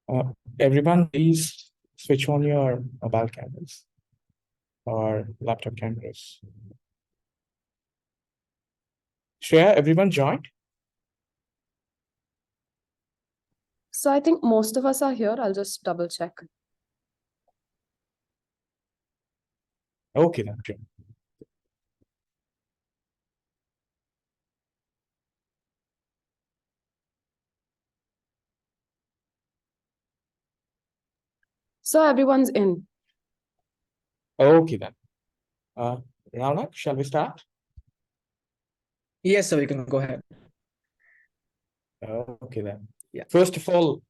Uh, Everyone, please switch on your mobile cameras or laptop cameras. Shreya, everyone joined? So I think most of us are here. I'll just double check. Okay, then. Sure. So everyone's in. Okay, then. Rounak, shall we start? Yes, so you can go ahead. Okay, then. Yeah. First of all,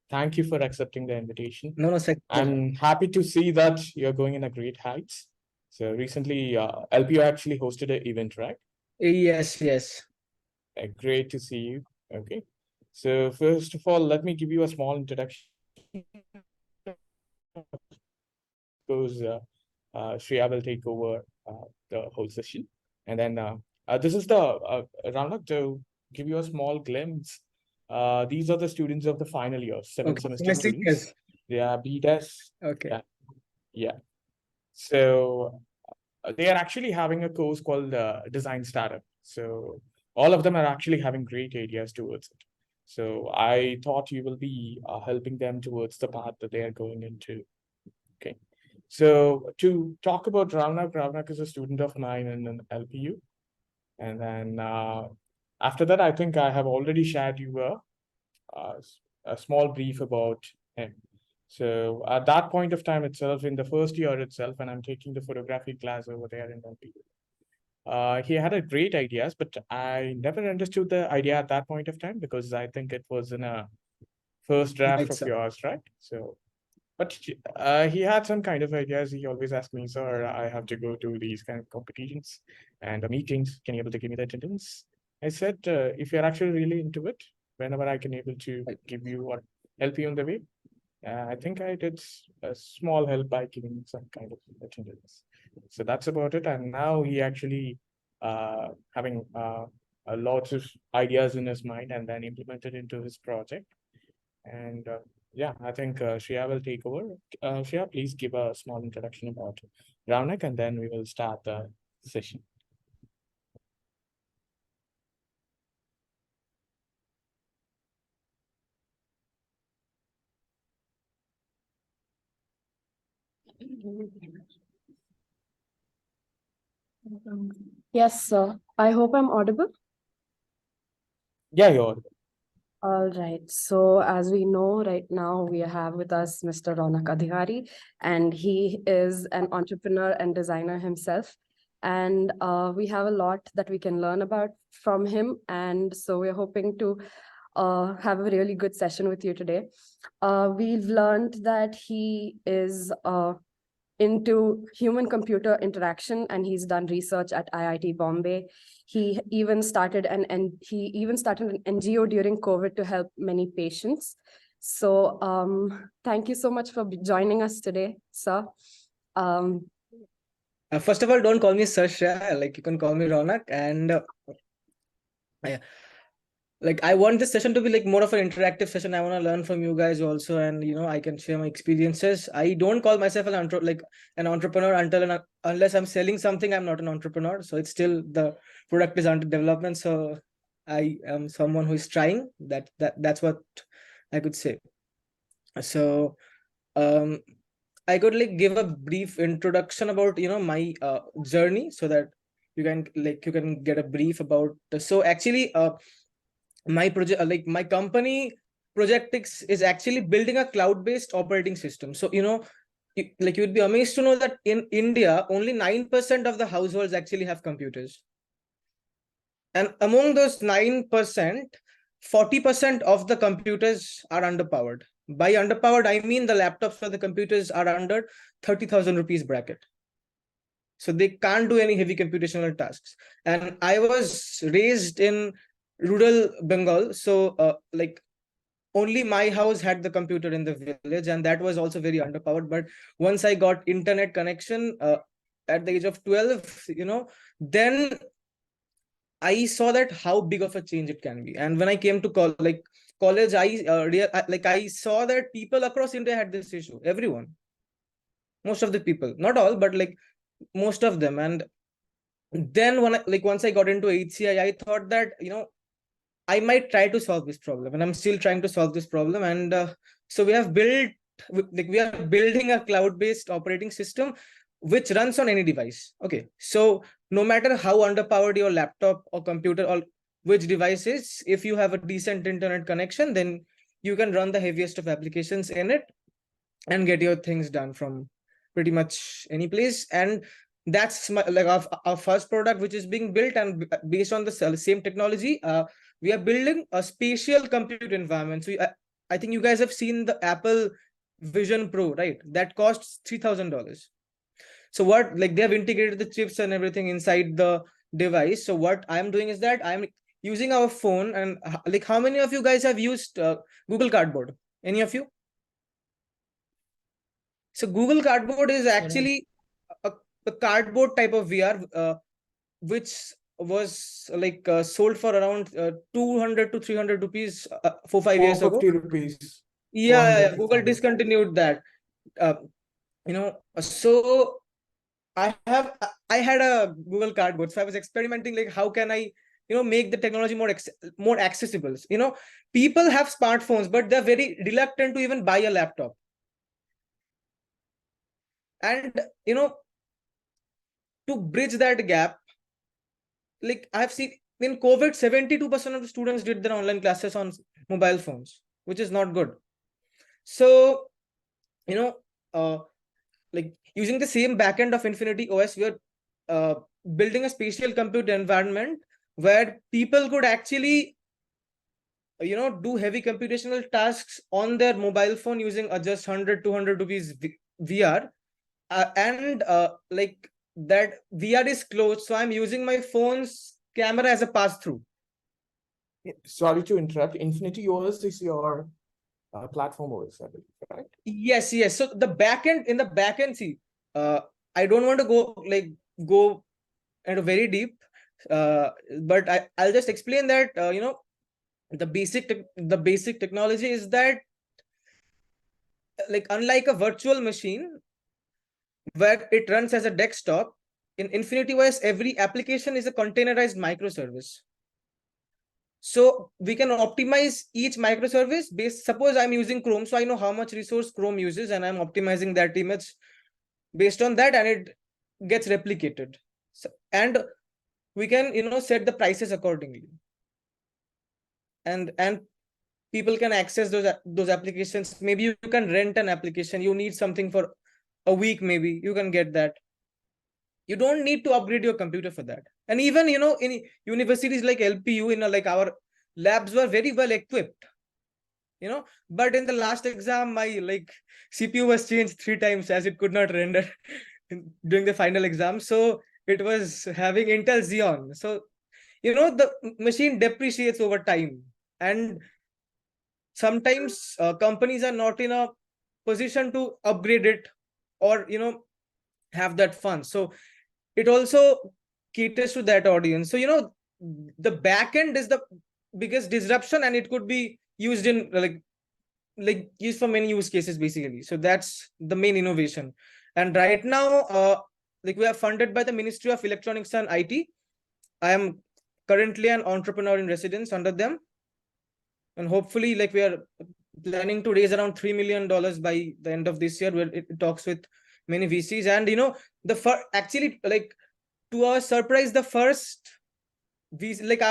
thank you for accepting the invitation. No, sir. I'm happy to see that you're going in a great heights. So recently, LPO actually hosted an event, right? Yes. Great to see you. Okay. So first of all, let me give you a small introduction. Because Shreya will take over the whole session. And then this is the Raunak, to give you a small glimpse. These are the students of the final year, seventh semester students. Yes. They are BTS. Okay. Yeah. So they are actually having a course called Design Startup. So all of them are actually having great ideas towards it. So I thought you will be helping them towards the path that they are going into. Okay. So to talk about Rounak is a student of mine in an LPU. And then after that, I think I have already shared you a small brief about him. So at that point of time itself, in the first year itself, when I'm taking the photography class over there in LPU, he had a great ideas, but I never understood the idea at that point of time because I think it was in a first draft Right, of sir. yours, right? So but he had some kind of ideas. He always asked me, sir, I have to go to these kind of competitions and meetings. Can you able to give me the attendance? I said, if you're actually really into it, whenever I can able to give you or help you on the way, I think I did a small help by giving some kind of attendance. So that's about it. And now he actually having a lot of ideas in his mind and then implemented into his project. And yeah, I think Shreya will take over. Shreya, please give a small introduction about Rounak, and then we will start the session. Yes, sir. I hope I'm audible. Yeah, you're All right. So as we know, right now we have with us Mr. Rounak Adhikary, and he is an entrepreneur and designer himself. And we have a lot that we can learn about from him. And so we're hoping to have a really good session with you today. We've learned that he is into human computer interaction, and he's done research at IIT Bombay. He even started an NGO during COVID to help many patients. So thank you so much for joining us today, sir. First of all, don't call me Sir Shreya. Like, you can call me Rounak. And like, I want this session to be like more of an interactive session. I want to learn from you guys also, and I can share my experiences. I don't call myself an entrepreneur unless I'm selling something. I'm not an entrepreneur, so it's still the product is under development. So I am someone who is trying. That's what I could say. So I could like give a brief introduction about my journey, so that you can get a brief about. So actually, my project, my company ProjectX is actually building a cloud-based operating system. So you'd be amazed to know that in India only 9% of the households actually have computers, and among those 9%, 40% of the computers are underpowered. By underpowered, I mean the laptops or the computers are under 30,000 rupees bracket. So they can't do any heavy computational tasks. And I was raised in rural Bengal. So only my house had the computer in the village, and that was also very underpowered. But once I got internet connection at the age of 12, then I saw that how big of a change it can be. And when I came to college, I saw that people across India had this issue. Everyone, most of the people, not all, but like most of them. And then once I got into HCI, I thought that, I might try to solve this problem, and I'm still trying to solve this problem. And so we are building a cloud-based operating system which runs on any device. Okay, so no matter how underpowered your laptop or computer or which device is, if you have a decent internet connection, then you can run the heaviest of applications in it and get your things done from pretty much any place. And that's our first product which is being built, and based on the same technology, we are building a spatial compute environment. So I think you guys have seen the Apple Vision Pro, right? That costs $3,000. So what, like, they have integrated the chips and everything inside the device. So what I'm doing is that I'm using our phone. And like, how many of you guys have used Google Cardboard? Any of you? So Google Cardboard is actually a cardboard type of VR, which was like sold for around 200 to 300 rupees 4-5 years ago. 450 rupees. Yeah, Google discontinued that. So I had a Google Cardboard, so I was experimenting, like, how can I make the technology more accessible. People have smartphones, but they're very reluctant to even buy a laptop. And to bridge that gap, like, I've seen in COVID, 72% of the students did their online classes on mobile phones, which is not good. So like, using the same backend of Infinity OS, we are building a spatial compute environment where people could actually do heavy computational tasks on their mobile phone using just 100-200 rupees VR. And like, that VR is closed, so I'm using my phone's camera as a pass-through. Sorry to interrupt. Infinity OS is your platform OS, I believe, right? Yes. So in the backend, see, I don't want to go into very deep, but I'll just explain that. The basic technology is that, like, unlike a virtual machine where it runs as a desktop, in Infinity OS, every application is a containerized microservice. So we can optimize each microservice based. Suppose I'm using Chrome, so I know how much resource Chrome uses, and I'm optimizing that image based on that, and it gets replicated. So, and we can set the prices accordingly. And people can access those applications. Maybe you can rent an application. You need something for a week, maybe you can get that. You don't need to upgrade your computer for that. And even in universities like LPU, like, our labs were very well equipped, but in the last exam, my CPU was changed 3 times as it could not render during the final exam. So it was having Intel Xeon. So the machine depreciates over time, and sometimes companies are not in a position to upgrade it or have that fun. So it also caters to that audience. So the backend is the biggest disruption, and it could be used in used for many use cases, basically. So that's the main innovation. And right now, we are funded by the Ministry of Electronics and IT. I am currently an entrepreneur in residence under them, and hopefully, we are planning to raise around $3 million by the end of this year, where it talks with many VCs. And actually, to our surprise, the first VC,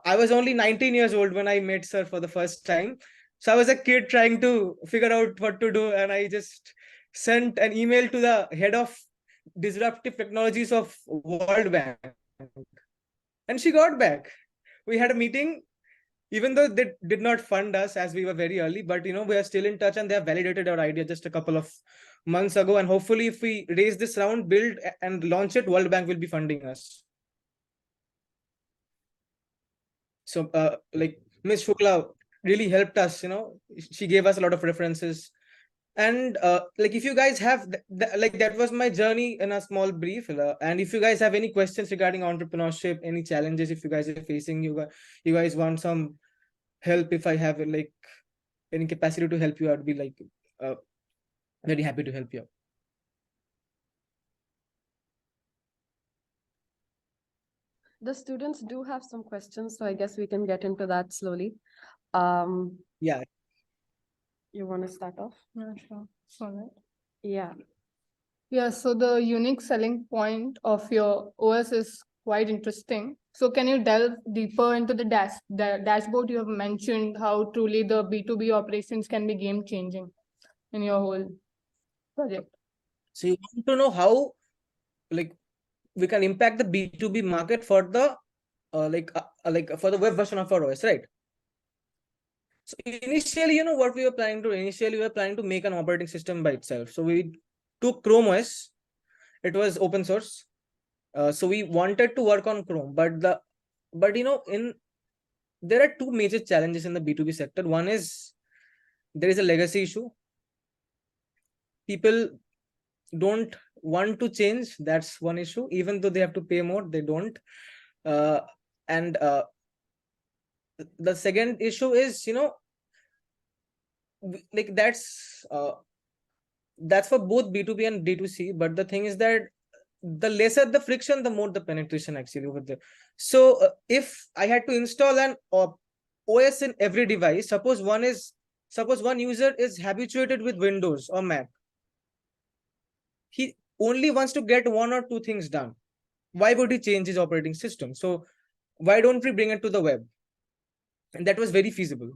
I was only 19 years old when I met sir for the first time. So I was a kid trying to figure out what to do, and I just sent an email to the head of disruptive technologies of World Bank, and she got back. We had a meeting, even though they did not fund us as we were very early, but we are still in touch, and they have validated our idea just a couple of months ago. And hopefully, if we raise this round, build and launch it, World Bank will be funding us. So Ms. Shukla really helped us. She gave us a lot of references. And if you guys have that was my journey in a small brief. And if you guys have any questions regarding entrepreneurship, any challenges if you guys are facing, you guys want some help. If I have like any capacity to help you, I'd be like very happy to help you out. The students do have some questions, so I guess we can get into that slowly. Yeah. You want to start off? Yeah, sure. All right. Yeah. Yeah, so the unique selling point of your OS is quite interesting. So can you delve deeper into the dashboard you have mentioned, how truly the B2B operations can be game changing in your whole project? So you want to know how like we can impact the B2B market for the like for the web version of our OS, right? So initially, what we were planning to initially we were planning to make an operating system by itself. So we took Chrome OS. It was open source. So we wanted to work on Chrome, but there are two major challenges in the B2B sector. One is there is a legacy issue. People don't want to change. That's one issue. Even though they have to pay more, they don't. And the second issue is, like that's for both B2B and D2C. But the thing is that the lesser the friction, the more the penetration actually over there. So if I had to install an OS in every device, suppose one user is habituated with Windows or Mac, he only wants to get one or two things done. Why would he change his operating system? So why don't we bring it to the web? And that was very feasible.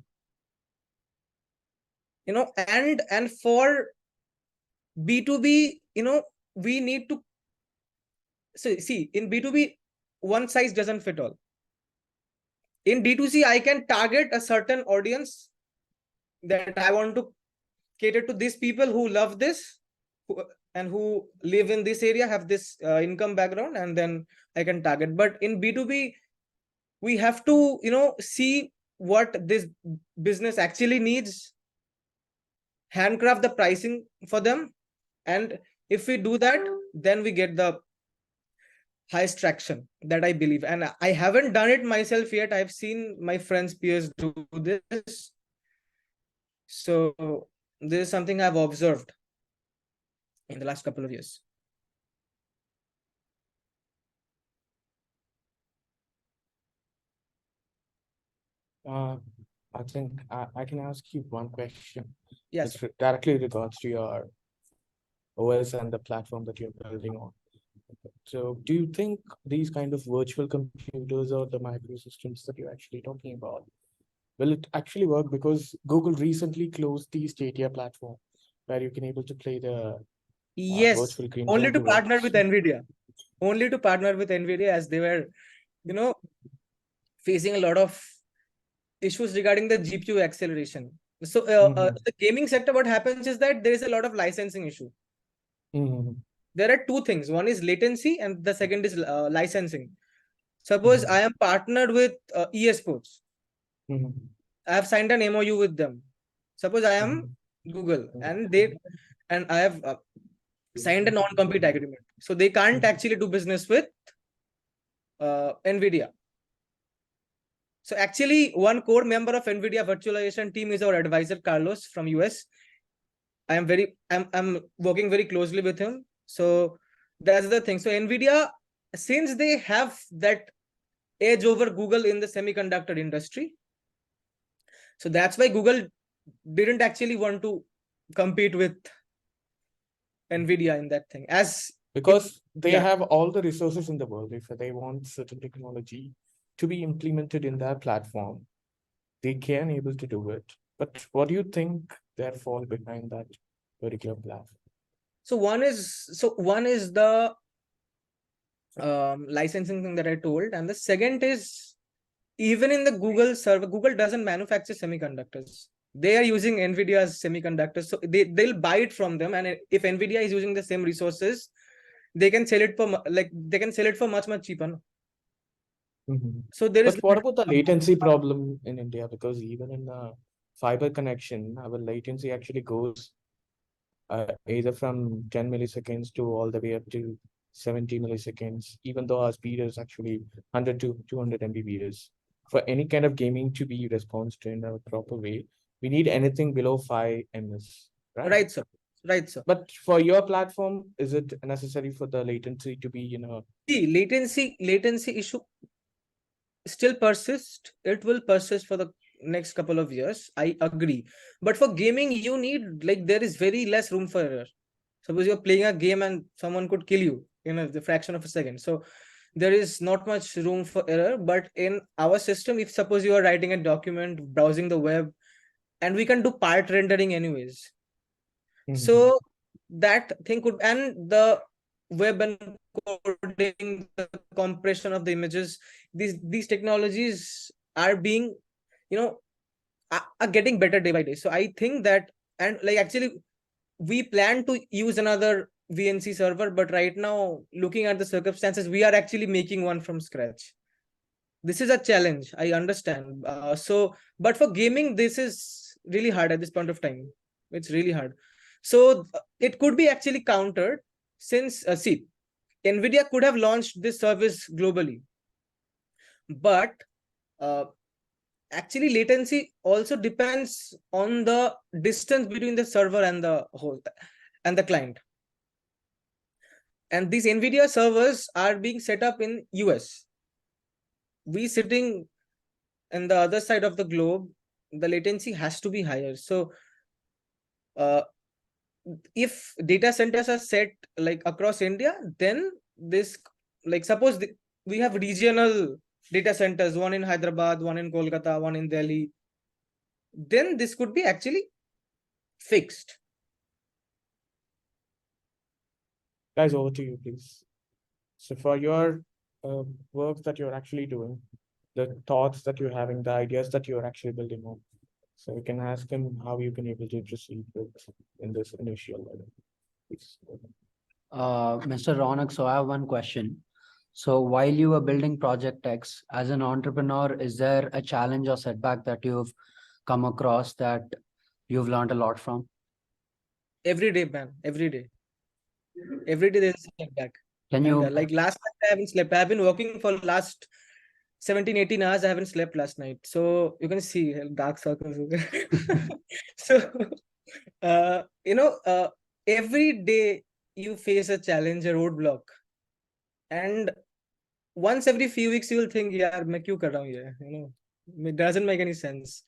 And for B2B, we need to see in B2B, one size doesn't fit all. In D2C, I can target a certain audience that I want to cater to these people who love this and who live in this area, have this income background, and then I can target. But in B2B, we have to, see what this business actually needs, handcraft the pricing for them. And if we do that, then we get the highest traction, that I believe. And I haven't done it myself yet. I've seen my friends, peers do this. So this is something I've observed in the last couple of years. I think I can ask you one question. Yes. It's directly regards to your OS and the platform that you're building on. So do you think these kind of virtual computers or the microsystems that you're actually talking about, will it actually work? Because Google recently closed the Stadia platform where you can able to play the Yes, virtual green only to hardware. partner with NVIDIA. Only to partner with NVIDIA, as they were, facing a lot of issues regarding the GPU acceleration. So the gaming sector, what happens is that there is a lot of licensing issue. There are two things. One is latency and the second is licensing. Suppose I am partnered with EA Sports. I have signed an MOU with them. Suppose I am Google and I have signed a non-compete agreement. So they can't actually do business with NVIDIA. So actually, one core member of NVIDIA virtualization team is our advisor, Carlos from US. I'm working very closely with him. So that's the thing. So NVIDIA, since they have that edge over Google in the semiconductor industry, so that's why Google didn't actually want to compete with NVIDIA in that thing. Because they have all the resources in the world. If they want certain technology to be implemented in their platform, they can able to do it. But what do you think their fall behind that particular platform? So one is the licensing thing that I told, and the second is, even in the Google server, Google doesn't manufacture semiconductors. They are using NVIDIA's semiconductors, so they'll buy it from them. And if NVIDIA is using the same resources, they can sell it for much cheaper. So there is. But what about the latency problem in India? Because even in the fiber connection, our latency actually goes either from 10 milliseconds to all the way up to 70 milliseconds, even though our speed is actually 100 to 200 Mbps. for any kind of gaming to be responded in a proper way, we need anything below 5 ms, right? Right, sir. Right, sir. But for your platform, is it necessary for the latency to be, See, latency issue still persists. It will persist for the next couple of years. I agree. But for gaming, you need, like, there is very less room for error. Suppose you're playing a game and someone could kill you in the fraction of a second. So there is not much room for error. But in our system, if suppose you are writing a document, browsing the web, and we can do part rendering anyways. So that thing could, and the web encoding, the compression of the images, these technologies are being, are getting better day by day. So I think that, and like actually we plan to use another VNC server, but right now, looking at the circumstances, we are actually making one from scratch. This is a challenge, I understand. But for gaming, this is really hard at this point of time. It's really hard. So it could be actually countered, since see, NVIDIA could have launched this service globally, but actually latency also depends on the distance between the server and the host and the client. And these NVIDIA servers are being set up in US. We sitting in the other side of the globe, the latency has to be higher. So if data centers are set like across India, then this, like, suppose we have regional data centers, one in Hyderabad, one in Kolkata, one in Delhi, then this could be actually fixed. Guys, over to you, please. So for your work that you're actually doing, the thoughts that you're having, the ideas that you're actually building on. So you can ask him how you've been able to proceed with in this initial level. Please. Mr. Rounak, so I have one question. So while you were building ProjectX as an entrepreneur, is there a challenge or setback that you've come across that you've learned a lot from? Every day, man. Every day there's a setback. Can you like last night I haven't slept. I've been working for last 17-18 hours. I haven't slept last night, so you can see dark circles. So every day you face a challenge, a roadblock, and once every few weeks you will think, yaar, main kyun kar raha hu ye? It doesn't make any sense.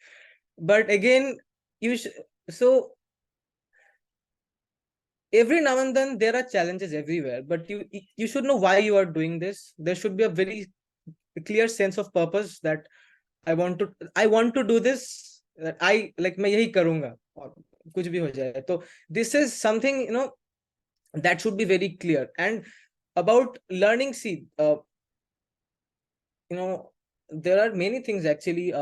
But again, so every now and then there are challenges everywhere, but you should know why you are doing this. There should be a very clear sense of purpose that I want to do this, that I like मैं यही करूँगा और कुछ भी हो जाए. So this is something that should be very clear. And about learning, see, there are many things actually.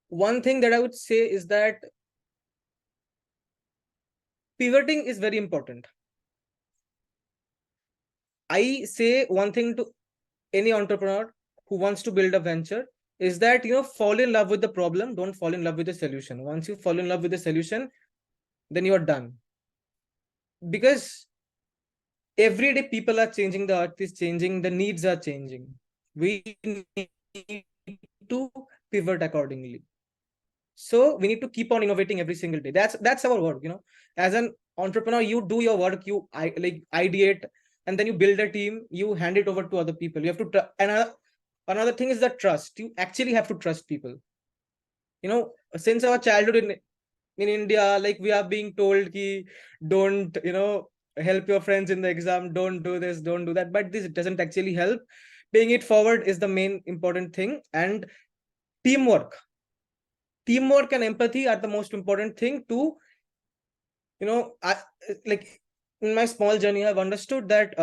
One thing that I would say is that pivoting is very important. I say one thing to any entrepreneur who wants to build a venture is that, fall in love with the problem. Don't fall in love with the solution. Once you fall in love with the solution, then you are done. Because every day people are changing, the earth is changing, the needs are changing. We need to pivot accordingly. So we need to keep on innovating every single day. That's our work. As an entrepreneur, you do your work, you ideate, and then you build a team, you hand it over to other people. You have to another thing is the trust. You actually have to trust people. Since our childhood in India, like, we are being told ki don't help your friends in the exam, don't do this, don't do that, but this doesn't actually help. Paying it forward is the main important thing. And teamwork and empathy are the most important thing to, like, in my small journey, I've understood that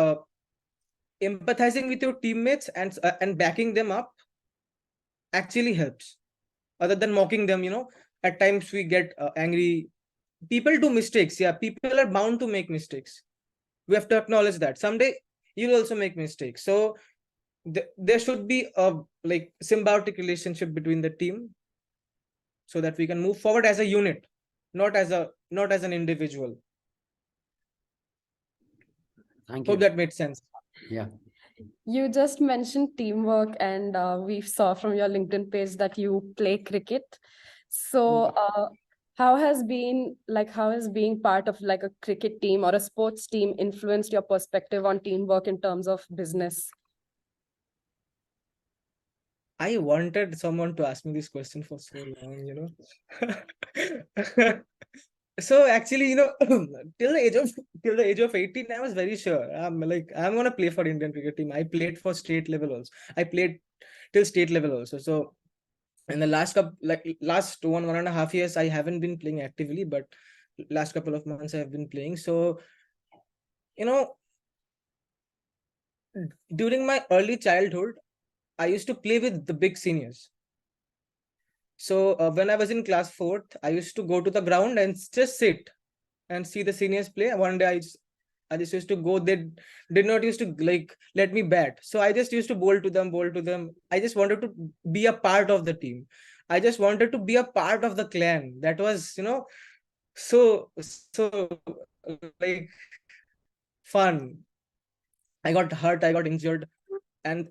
empathizing with your teammates and backing them up actually helps, other than mocking them. At times we get angry. People do mistakes. Yeah, people are bound to make mistakes. We have to acknowledge that someday you'll also make mistakes. So there should be a symbiotic relationship between the team, so that we can move forward as a unit, not as an individual. Thank you. Hope that made sense. Yeah. You just mentioned teamwork, and we saw from your LinkedIn page that you play cricket. So, how has being part of like a cricket team or a sports team influenced your perspective on teamwork in terms of business? I wanted someone to ask me this question for so long, So actually, till the age of 18, I was very sure. I'm gonna play for Indian cricket team. I played for state level also. I played till state level also. So in the last 1.5 years, I haven't been playing actively, but last couple of months I have been playing. So, you know, during my early childhood, I used to play with the big seniors. So when I was in class 4th, I used to go to the ground and just sit and see the seniors play. One day I just used to go. They did not used to like let me bat. So I just used to bowl to them. I just wanted to be a part of the team. I just wanted to be a part of the clan. That was, so like fun. I got hurt, I got injured. And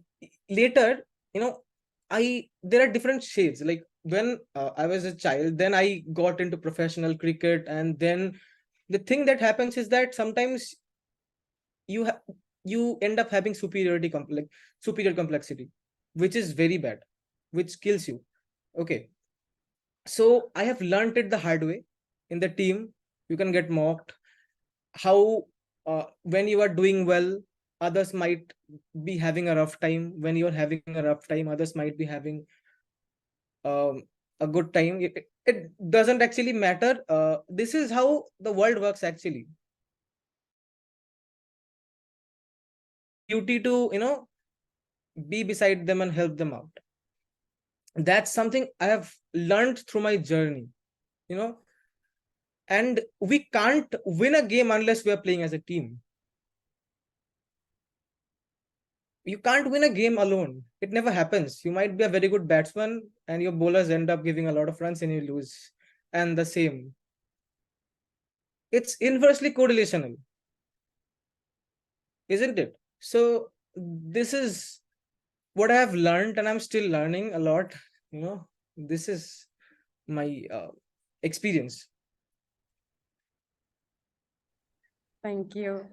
later, there are different shades. Like when I was a child, then I got into professional cricket, and then the thing that happens is that sometimes you end up having superior complexity, which is very bad, which kills you. Okay, so I have learned it the hard way. In the team, you can get mocked. How when you are doing well, others might be having a rough time. When you're having a rough time, others might be having a good time. It doesn't actually matter. This is how the world works actually. Duty to be beside them and help them out. That's something I have learned through my journey. And we can't win a game unless we are playing as a team. You can't win a game alone. It never happens. You might be a very good batsman and your bowlers end up giving a lot of runs and you lose. And the same. It's inversely correlational, isn't it? So this is what I have learned, and I'm still learning a lot. This is my experience. Thank you.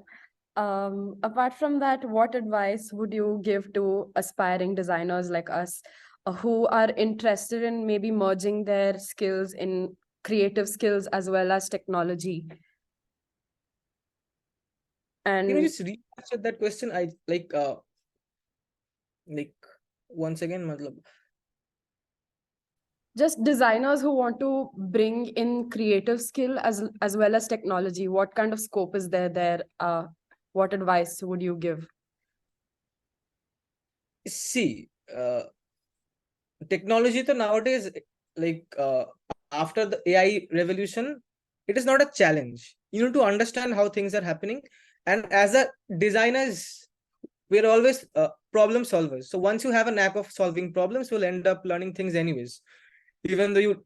Apart from that, what advice would you give to aspiring designers like us who are interested in maybe merging their skills in creative skills as well as technology? Can you And just re-answer that question? I like once again, just designers who want to bring in creative skill as well as technology, what kind of scope is there? What advice would you give? see, technology to nowadays, like after the AI revolution, it is not a challenge. You need to understand how things are happening, and as a designers, we're always problem solvers. So once you have a knack of solving problems, you'll end up learning things anyways. Even though you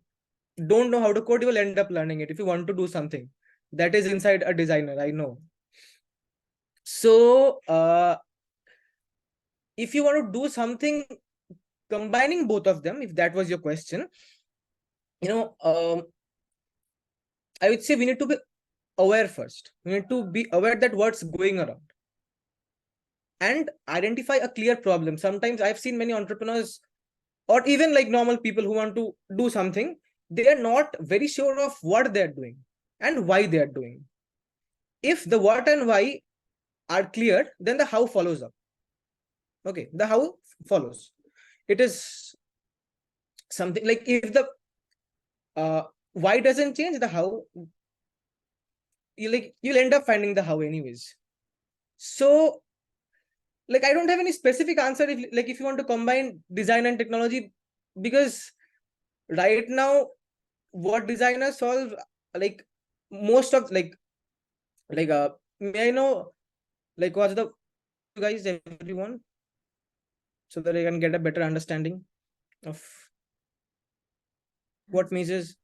don't know how to code, you will end up learning it if you want to do something that is inside a designer. I know. So if you want to do something combining both of them, if that was your question, I would say we need to be aware first. We need to be aware that what's going around and identify a clear problem. Sometimes I've seen many entrepreneurs or even like normal people who want to do something, they are not very sure of what they're doing and why they're doing. If the what and why are clear, then the how follows up. Okay, the how follows. It is something like if the why doesn't change, the how you'll end up finding the how anyways. So like I don't have any specific answer if you want to combine design and technology, because right now what designers solve, like most of may I know like what's the guys everyone, so that I can get a better understanding of what majors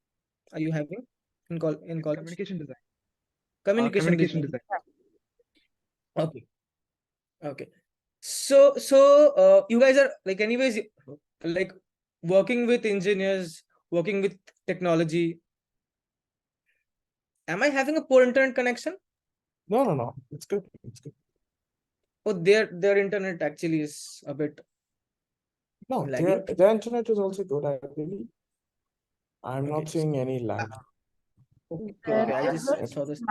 are you having in college? Communication design. Communication design. design. Okay. So you guys are like anyways like working with engineers, working with technology. Am I having a poor internet connection? No. It's good. It's good. Oh, their internet actually is a bit No, laggy. their internet is also good, I believe. I'm Okay, not seeing any lag. okay. I There's just a saw this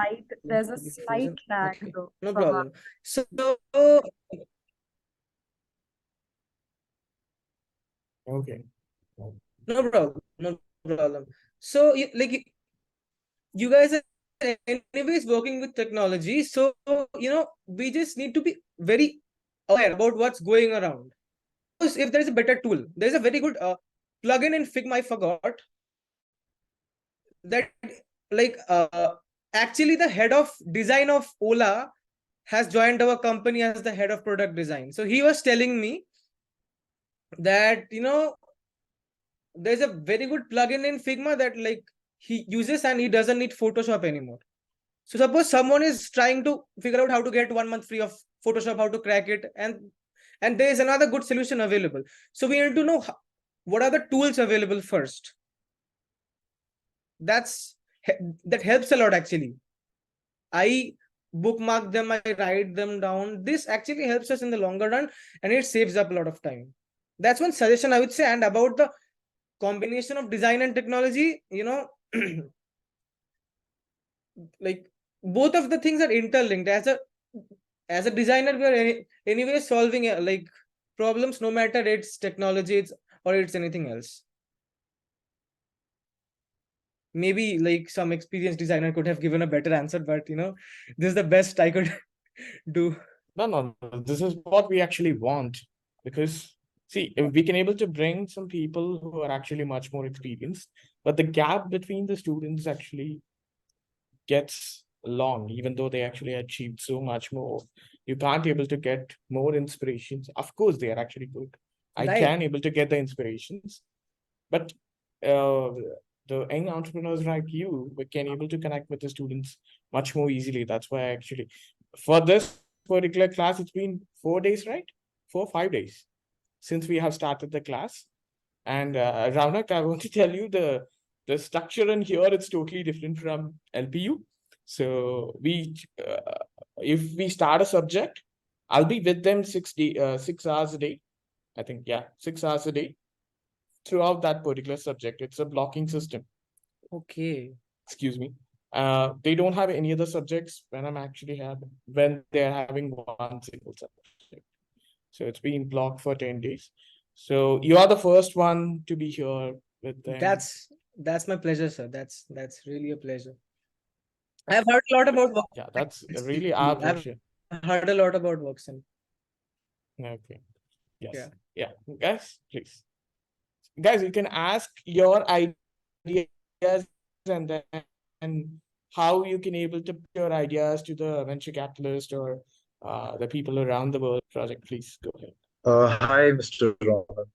there's a be slight frozen. lag Okay, though no from our problem. So Okay. no problem, no problem. So you guys are anyways working with technology, so we just need to be very aware about what's going around. If there is a better tool, there's a very good plugin in Figma, I forgot that, like actually the head of design of Ola has joined our company as the head of product design. So he was telling me that there's a very good plugin in Figma that like he uses and he doesn't need Photoshop anymore. So suppose someone is trying to figure out how to get 1 month free of Photoshop, how to crack it, and there is another good solution available. So we need to know what are the tools available first. That helps a lot actually. I bookmark them, I write them down. This actually helps us in the longer run, and it saves up a lot of time. That's one suggestion I would say. And about the combination of design and technology, like both of the things are interlinked. As a designer, we are anyway solving like problems, no matter it's technology, or it's anything else. Maybe like some experienced designer could have given a better answer, but this is the best I could do. No. This is what we actually want, because see, if we can able to bring some people who are actually much more experienced, but the gap between the students actually gets long, even though they actually achieved so much more. You can't able to get more inspirations. Of course, they are actually good. I Right. can able to get the inspirations, but the young entrepreneurs like you, we can able to connect with the students much more easily. That's why actually, for this particular class, it's been 4 days, right? 5 days since we have started the class. And Rounak, I want to tell you the structure in here, it's totally different from LPU. So if we start a subject, I'll be with them 6 hours a day. I think, yeah, 6 hours a day throughout that particular subject. It's a blocking system. Okay. Excuse me. They don't have any other subjects when they're having one single subject. So it's been blocked for 10 days. So you are the first one to be here with them. That's my pleasure, sir. That's really a pleasure. I've heard a lot about Woxsen. Yeah, that's really our I've pleasure. heard a lot about Woxsen. Okay. Yes. Yeah. Yeah. Guys, please. Guys, you can ask your ideas and then how you can able to put your ideas to the venture capitalist or the people around the world project. Please go ahead. Hi, Mr. Ron.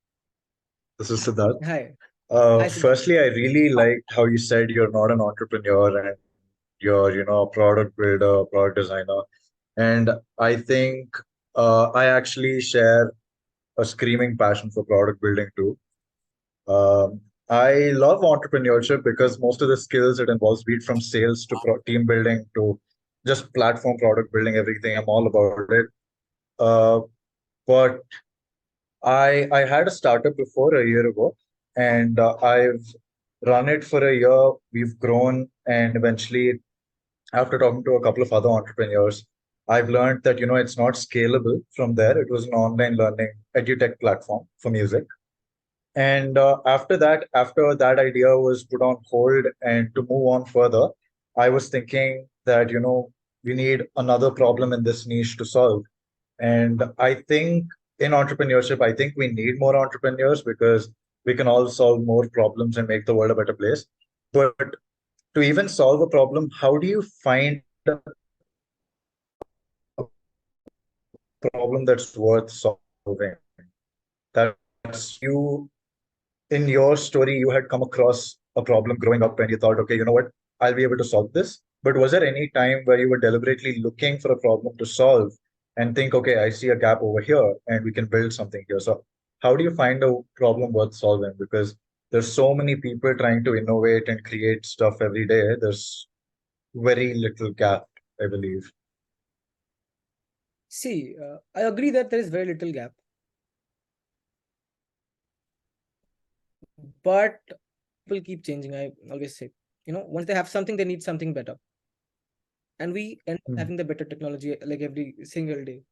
This is Siddharth. Hi. Hi, Siddharth. Firstly, I really liked how you said you're not an entrepreneur and you're, a product builder, product designer. And I think I actually share a screaming passion for product building too. I love entrepreneurship because most of the skills it involves, be it from sales to team building to just platform product building, everything, I'm all about it. But I had a startup before a year ago, and I've run it for a year. We've grown, and eventually, after talking to a couple of other entrepreneurs, I've learned that it's not scalable from there. It was an online learning edutech platform for music. And after that idea was put on hold, and to move on further, I was thinking that we need another problem in this niche to solve. And I think in entrepreneurship, I think we need more entrepreneurs because we can all solve more problems and make the world a better place. But to even solve a problem, how do you find a problem that's worth solving? That's you. In your story, you had come across a problem growing up and you thought, okay, you know what, I'll be able to solve this. But was there any time where you were deliberately looking for a problem to solve and think, okay, I see a gap over here and we can build something here. So how do you find a problem worth solving? Because there's so many people trying to innovate and create stuff every day. There's very little gap, I believe. See, I agree that there is very little gap, but people keep changing. I always say, once they have something, they need something better, and we end up having the better technology like every single day.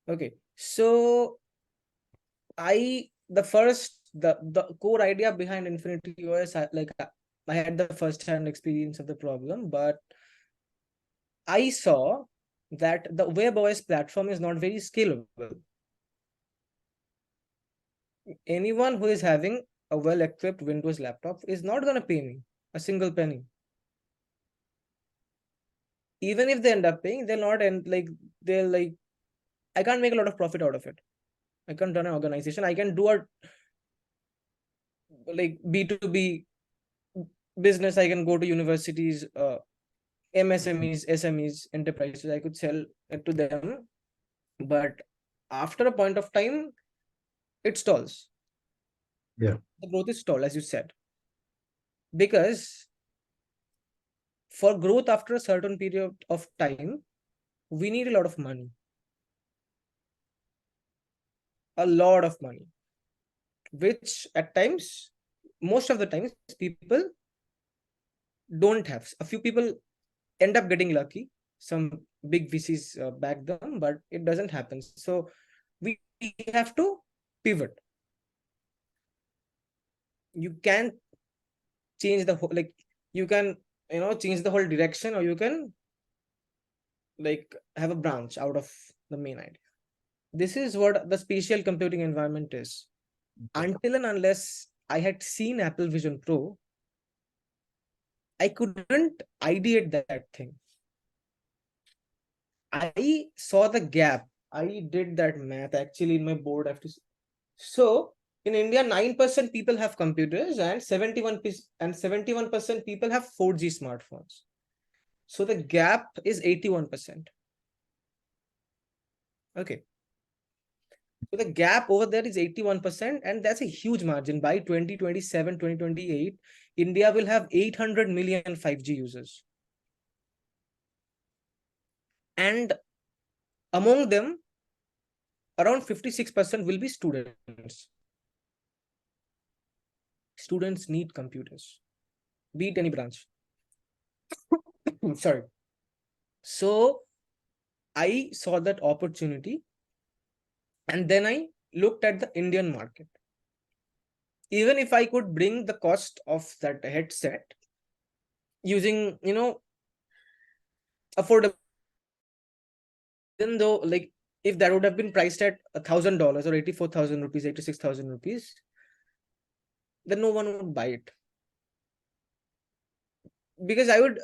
Okay, so the core idea behind Infinity OS, I had the first-hand experience of the problem, but I saw that the web OS platform is not very scalable. Anyone who is having a well-equipped Windows laptop is not going to pay me a single penny. Even if they end up paying, they'll not end I can't make a lot of profit out of it. I can't run an organization. I can do a B2B business. I can go to universities, MSMEs, SMEs, enterprises. I could sell it to them, but after a point of time, it stalls. Yeah. The growth is stalled, as you said, because for growth after a certain period of time, we need a lot of money. A lot of money, which at times, most of the times, people don't have. A few people end up getting lucky. Some big VCs back them, but it doesn't happen. So we have to pivot. You can change the whole, you can, change the whole direction, or you can have a branch out of the main idea. This is what the spatial computing environment is. Until and unless I had seen Apple Vision Pro, I couldn't ideate that thing. I saw the gap. I did that math actually in my board. So in India, 9% people have computers and 71% people have 4G smartphones. So the gap is 81%. Okay. So the gap over there is 81%, and that's a huge margin. By 2027, 2028, India will have 800 million 5G users. And among them, around 56% will be students. Students need computers, be it any branch. Sorry. So I saw that opportunity, and then I looked at the Indian market. Even if I could bring the cost of that headset using, affordable, even though if that would have been priced at $1,000 or 84,000 rupees, 86,000 rupees, then no one would buy it. Because I would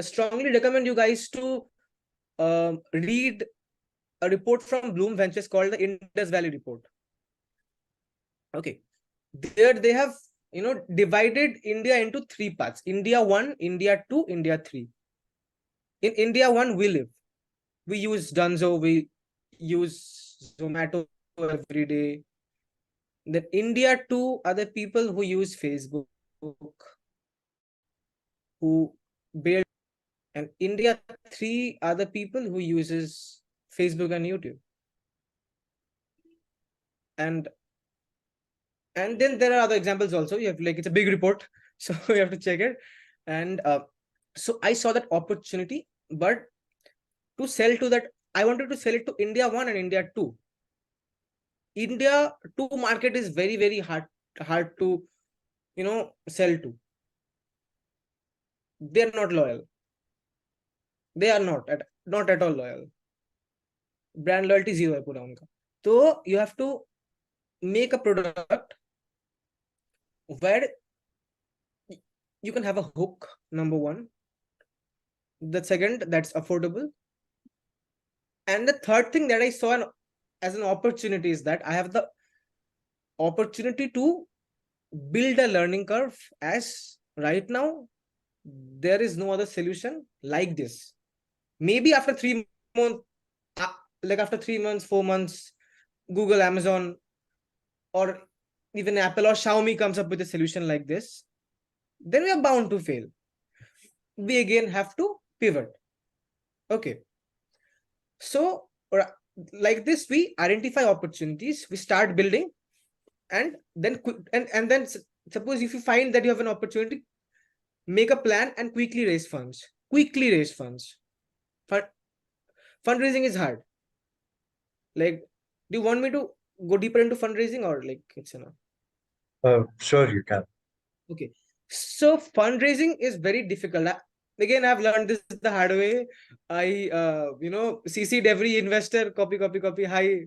strongly recommend you guys to read a report from Bloom Ventures called the Indus Valley Report. Okay. There they have, divided India into 3 parts. India 1, India 2, India 3. In India 1, we live. We use Dunzo, we use Zomato every day. Then India 2 are the people who use Facebook, who build, and India 3 are the people who uses Facebook and YouTube. And then there are other examples also. You have it's a big report, so you have to check it. And so I saw that opportunity, but to sell to that, I wanted to sell it to India 1 and India 2. India 2 market is very, very hard to, sell to. They're not loyal. They are not at all loyal. Brand loyalty zero hai pura unka. So you have to make a product where you can have a hook, number one. The second, that's affordable. And the third thing that I saw as an opportunity is that I have the opportunity to build a learning curve, as right now there is no other solution like this. Maybe after 3 months like after 3 months, 4 months, Google, Amazon, or even Apple or Xiaomi comes up with a solution like this, then we are bound to fail. We again have to pivot. Okay. So like this, we identify opportunities, we start building, and then suppose if you find that you have an opportunity, make a plan and quickly raise funds. Fundraising is hard. Like, do you want me to go deeper into fundraising, or like it's enough? Sure, you can. Okay. So fundraising is very difficult. Again, I've learned this the hard way. I CC'd every investor, copy. Hi.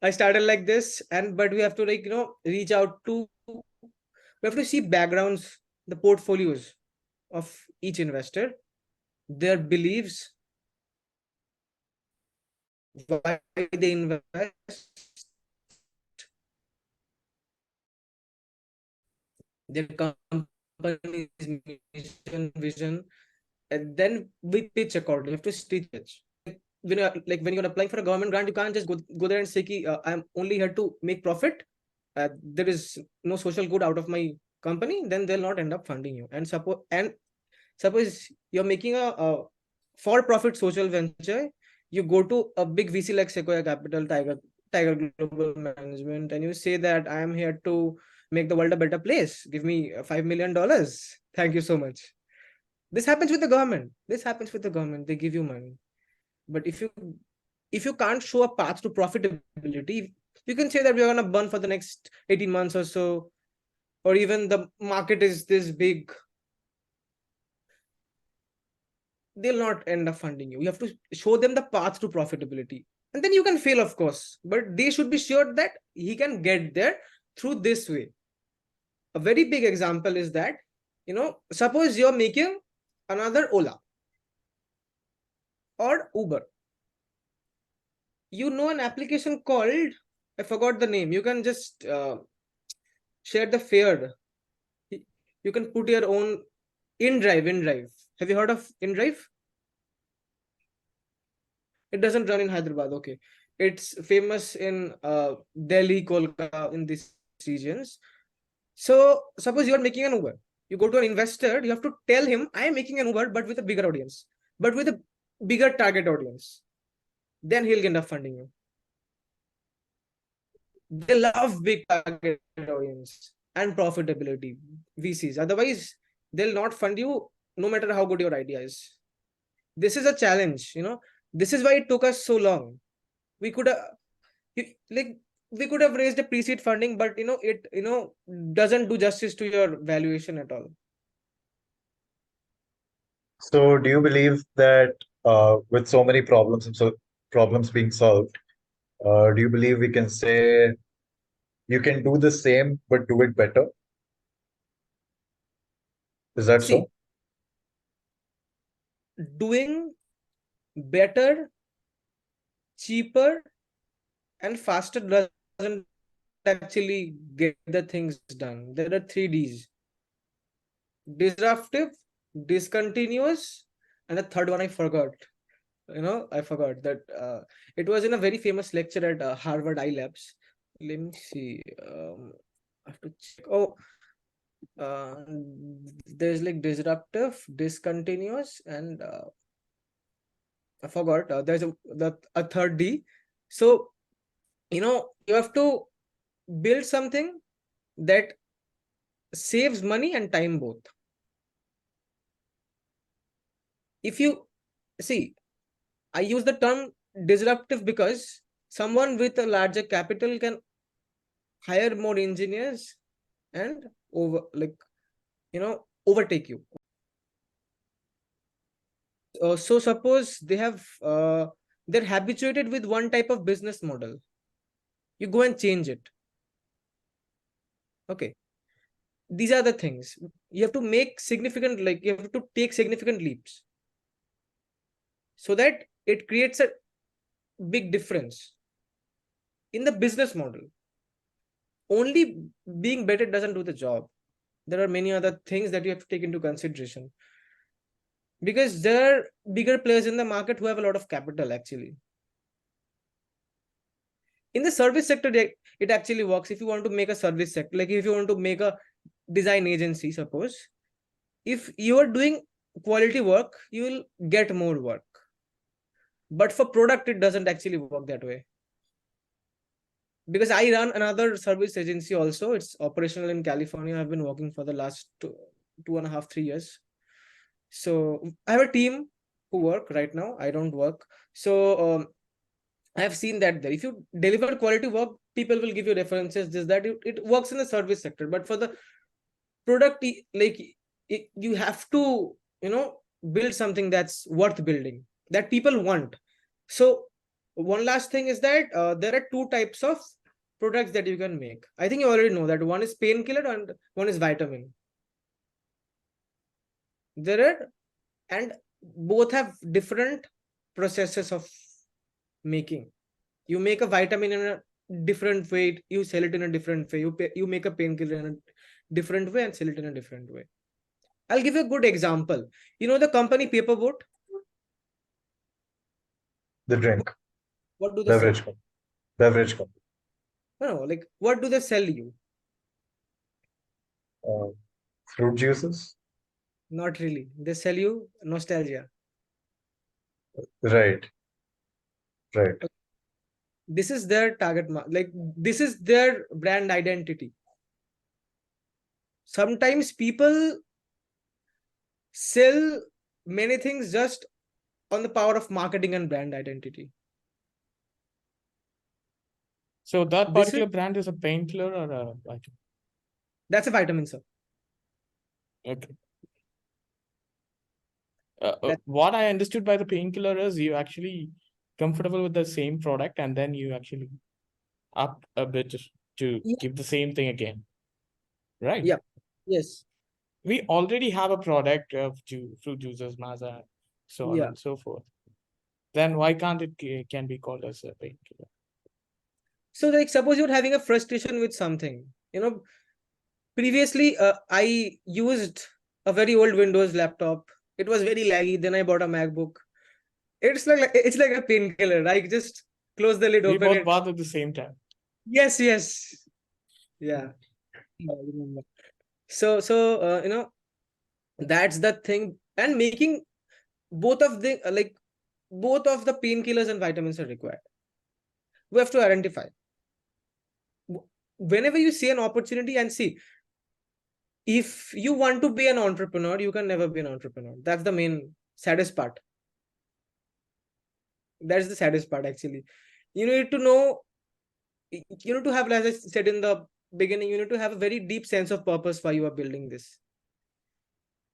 I started like this, but we have to reach out to, we have to see backgrounds, the portfolios of each investor, their beliefs, why they invest, their company's mission, vision, and then we pitch accordingly. You have to pitch. When you're applying for a government grant, you can't just go there and say, I'm only here to make profit. There is no social good out of my company. Then they'll not end up funding you. And suppose you're making a for-profit social venture, you go to a big VC like Sequoia Capital, Tiger Global Management, and you say that I am here to make the world a better place. Give me $5 million. Thank you so much. This happens with the government. They give you money. But if you can't show a path to profitability, you can say that we're going to burn for the next 18 months or so, or even the market is this big. They'll not end up funding you. You have to show them the path to profitability. And then you can fail, of course, but they should be sure that he can get there through this way. A very big example is that, suppose you're making another Ola or Uber. An application called, I forgot the name. You can just share the fare. You can put your own InDrive. Have you heard of InDrive? It doesn't run in Hyderabad. Okay. It's famous in Delhi, Kolkata, in these regions. So suppose you are making an Uber. You go to an investor, you have to tell him, I am making an Uber, but with a bigger audience, but with a bigger target audience. Then he'll end up funding you. They love big target audience and profitability, VCs. Otherwise, they'll not fund you no matter how good your idea is. This is a challenge, This is why it took us so long. We could have raised a pre-seed funding, but it doesn't do justice to your valuation at all. So do you believe that with so many problems and so problems being solved, do you believe we can say you can do the same but do it better? Is that so? Doing better, cheaper, and faster doesn't actually get the things done. There are 3 Ds: disruptive, discontinuous, and the third one I forgot. I forgot that it was in a very famous lecture at Harvard iLabs. Let me see. I have to check. There's like disruptive, discontinuous, and I forgot. There's a third D. So you have to build something that saves money and time both. If you see, I use the term disruptive because someone with a larger capital can hire more engineers and overtake you. So suppose they're habituated with one type of business model. You go and change it. Okay. These are the things. You have to make significant, you have to take significant leaps so that it creates a big difference in the business model. Only being better doesn't do the job. There are many other things that you have to take into consideration, because there are bigger players in the market who have a lot of capital actually. In the service sector, it actually works. If you want to make a service sector, like if you want to make a design agency, suppose, if you are doing quality work, you will get more work. But for product, it doesn't actually work that way. Because I run another service agency also. It's operational in California. I've been working for the last 2.5, 3 years. So I have a team who work right now. I don't work. So I have seen that there, if you deliver quality work, people will give you references. This, that, it works in the service sector. But for the product, like you have to, build something that's worth building, that people want. So one last thing is that there are two types of products that you can make. I think you already know that one is painkiller and one is vitamin. And both have different processes of making. You make a vitamin in a different way, you sell it in a different way. You make a painkiller in a different way and sell it in a different way. I'll give you a good example. You know the company Paperboat? The drink, What do they sell? beverage company. No, like what do they sell you? Fruit juices. Not really. They sell you nostalgia. Right. This is their target like this is their brand identity. Sometimes people sell many things just on the power of marketing and brand identity. So that particular brand is a painkiller or a vitamin? That's a vitamin, sir. Okay. What I understood by the painkiller is you actually comfortable with the same product and then you actually up a bit to give the same thing again, right? Yeah. Yes. We already have a product of fruit juices, maza, so on and so forth. Then why can't it can be called as a painkiller? So like suppose you're having a frustration with something, previously I used a very old Windows laptop. It was very laggy. Then I bought a MacBook. It's like a painkiller. I just close the lid, We open both it. bought at the same time. Yes. Yeah. So that's the thing. And making both of the painkillers and vitamins are required. We have to identify. Whenever you see an opportunity and see, if you want to be an entrepreneur, you can never be an entrepreneur. That's the main saddest part. That's the saddest part, actually. You need to know, you need to have, as I said in the beginning, you need to have a very deep sense of purpose why you are building this.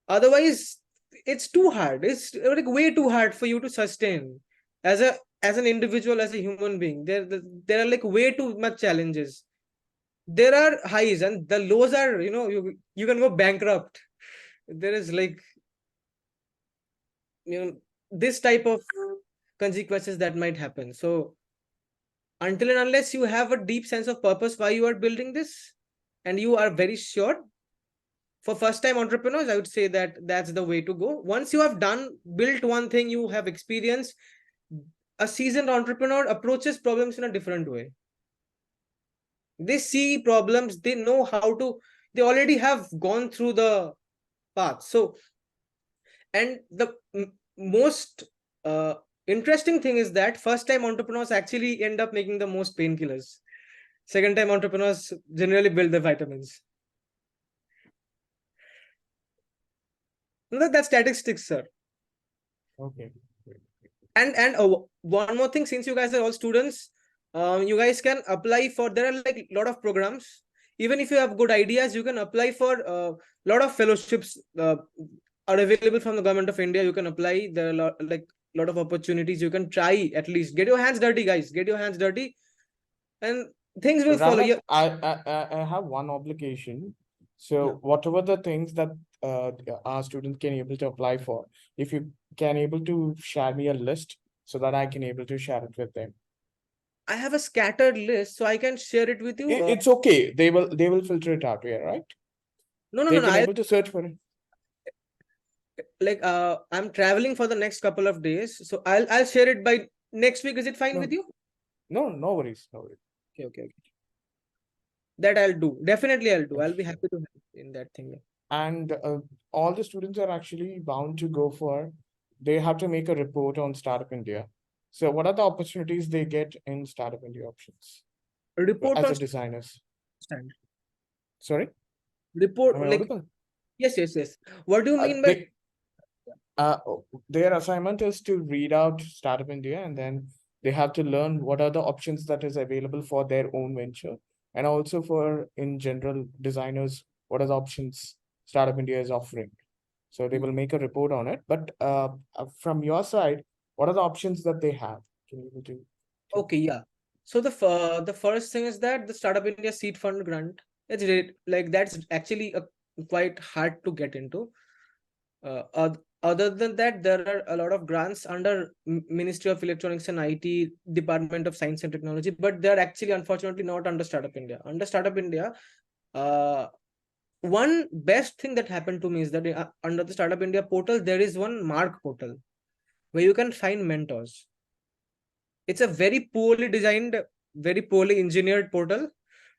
Otherwise, it's too hard. It's like way too hard for you to sustain as an individual, as a human being. There are like way too much challenges. There are highs and the lows are, you can go bankrupt. There is like, this type of consequences that might happen. So until and unless you have a deep sense of purpose why you are building this, and you are very sure, for first time entrepreneurs, I would say that that's the way to go. Once you have built one thing, you have experience, a seasoned entrepreneur approaches problems in a different way. They see problems, they know how to, they already have gone through the path. So, and the most interesting thing is that first time entrepreneurs actually end up making the most painkillers. Second time entrepreneurs generally build the vitamins. That's statistics, sir. Okay. And one more thing, since you guys are all students, you guys can apply for, there are like a lot of programs. Even if you have good ideas, you can apply for a lot of fellowships are available from the government of India. You can apply. There are a lot of opportunities. You can try, at least get your hands dirty, guys. Get your hands dirty, and things will follow. Rounak, I have one obligation. So whatever the things that our students can able to apply for, if you can able to share me a list so that I can able to share it with them. I have a scattered list, so I can share it with you. It's okay. They will filter it out here, right? No. They can able to search for it. Like I'm traveling for the next couple of days, so I'll share it by next week. Is it fine with you? No worries. Okay. That I'll do. Definitely I'll do. I'll be happy to help in that thing. And all the students are actually bound to go for, they have to make a report on Startup India. So what are the opportunities they get in Startup India options Report as on a designers? stand. Sorry, Report am I like audible? yes. What do you mean by Their assignment is to read out Startup India, and then they have to learn what are the options that is available for their own venture, and also for in general designers, what are the options Startup India is offering. So they will make a report on it. But from your side, what are the options that they have? Can you do? Okay, yeah. So the first thing is that the Startup India Seed Fund grant. It's like that's actually quite hard to get into. Other than that, there are a lot of grants under Ministry of Electronics and IT, Department of Science and Technology, but they're actually unfortunately not under Startup India. Under Startup India, one best thing that happened to me is that under the Startup India portal, there is one Mark portal where you can find mentors. It's a very poorly designed, very poorly engineered portal,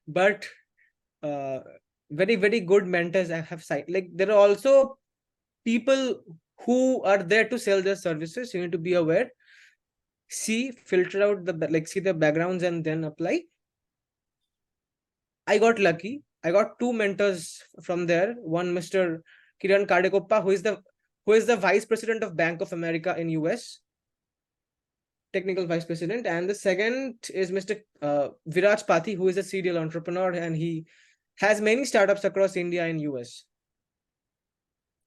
but very good mentors I have site. Like there are also people who are there to sell their services. You need to be aware. Filter out see the backgrounds and then apply. I got lucky. I got two mentors from there. One, Mr. Kiran Kardekoppa, who is the vice president of Bank of America in US, technical vice president, and the second is Mr. Viraj Pati, who is a serial entrepreneur, and he has many startups across India and US.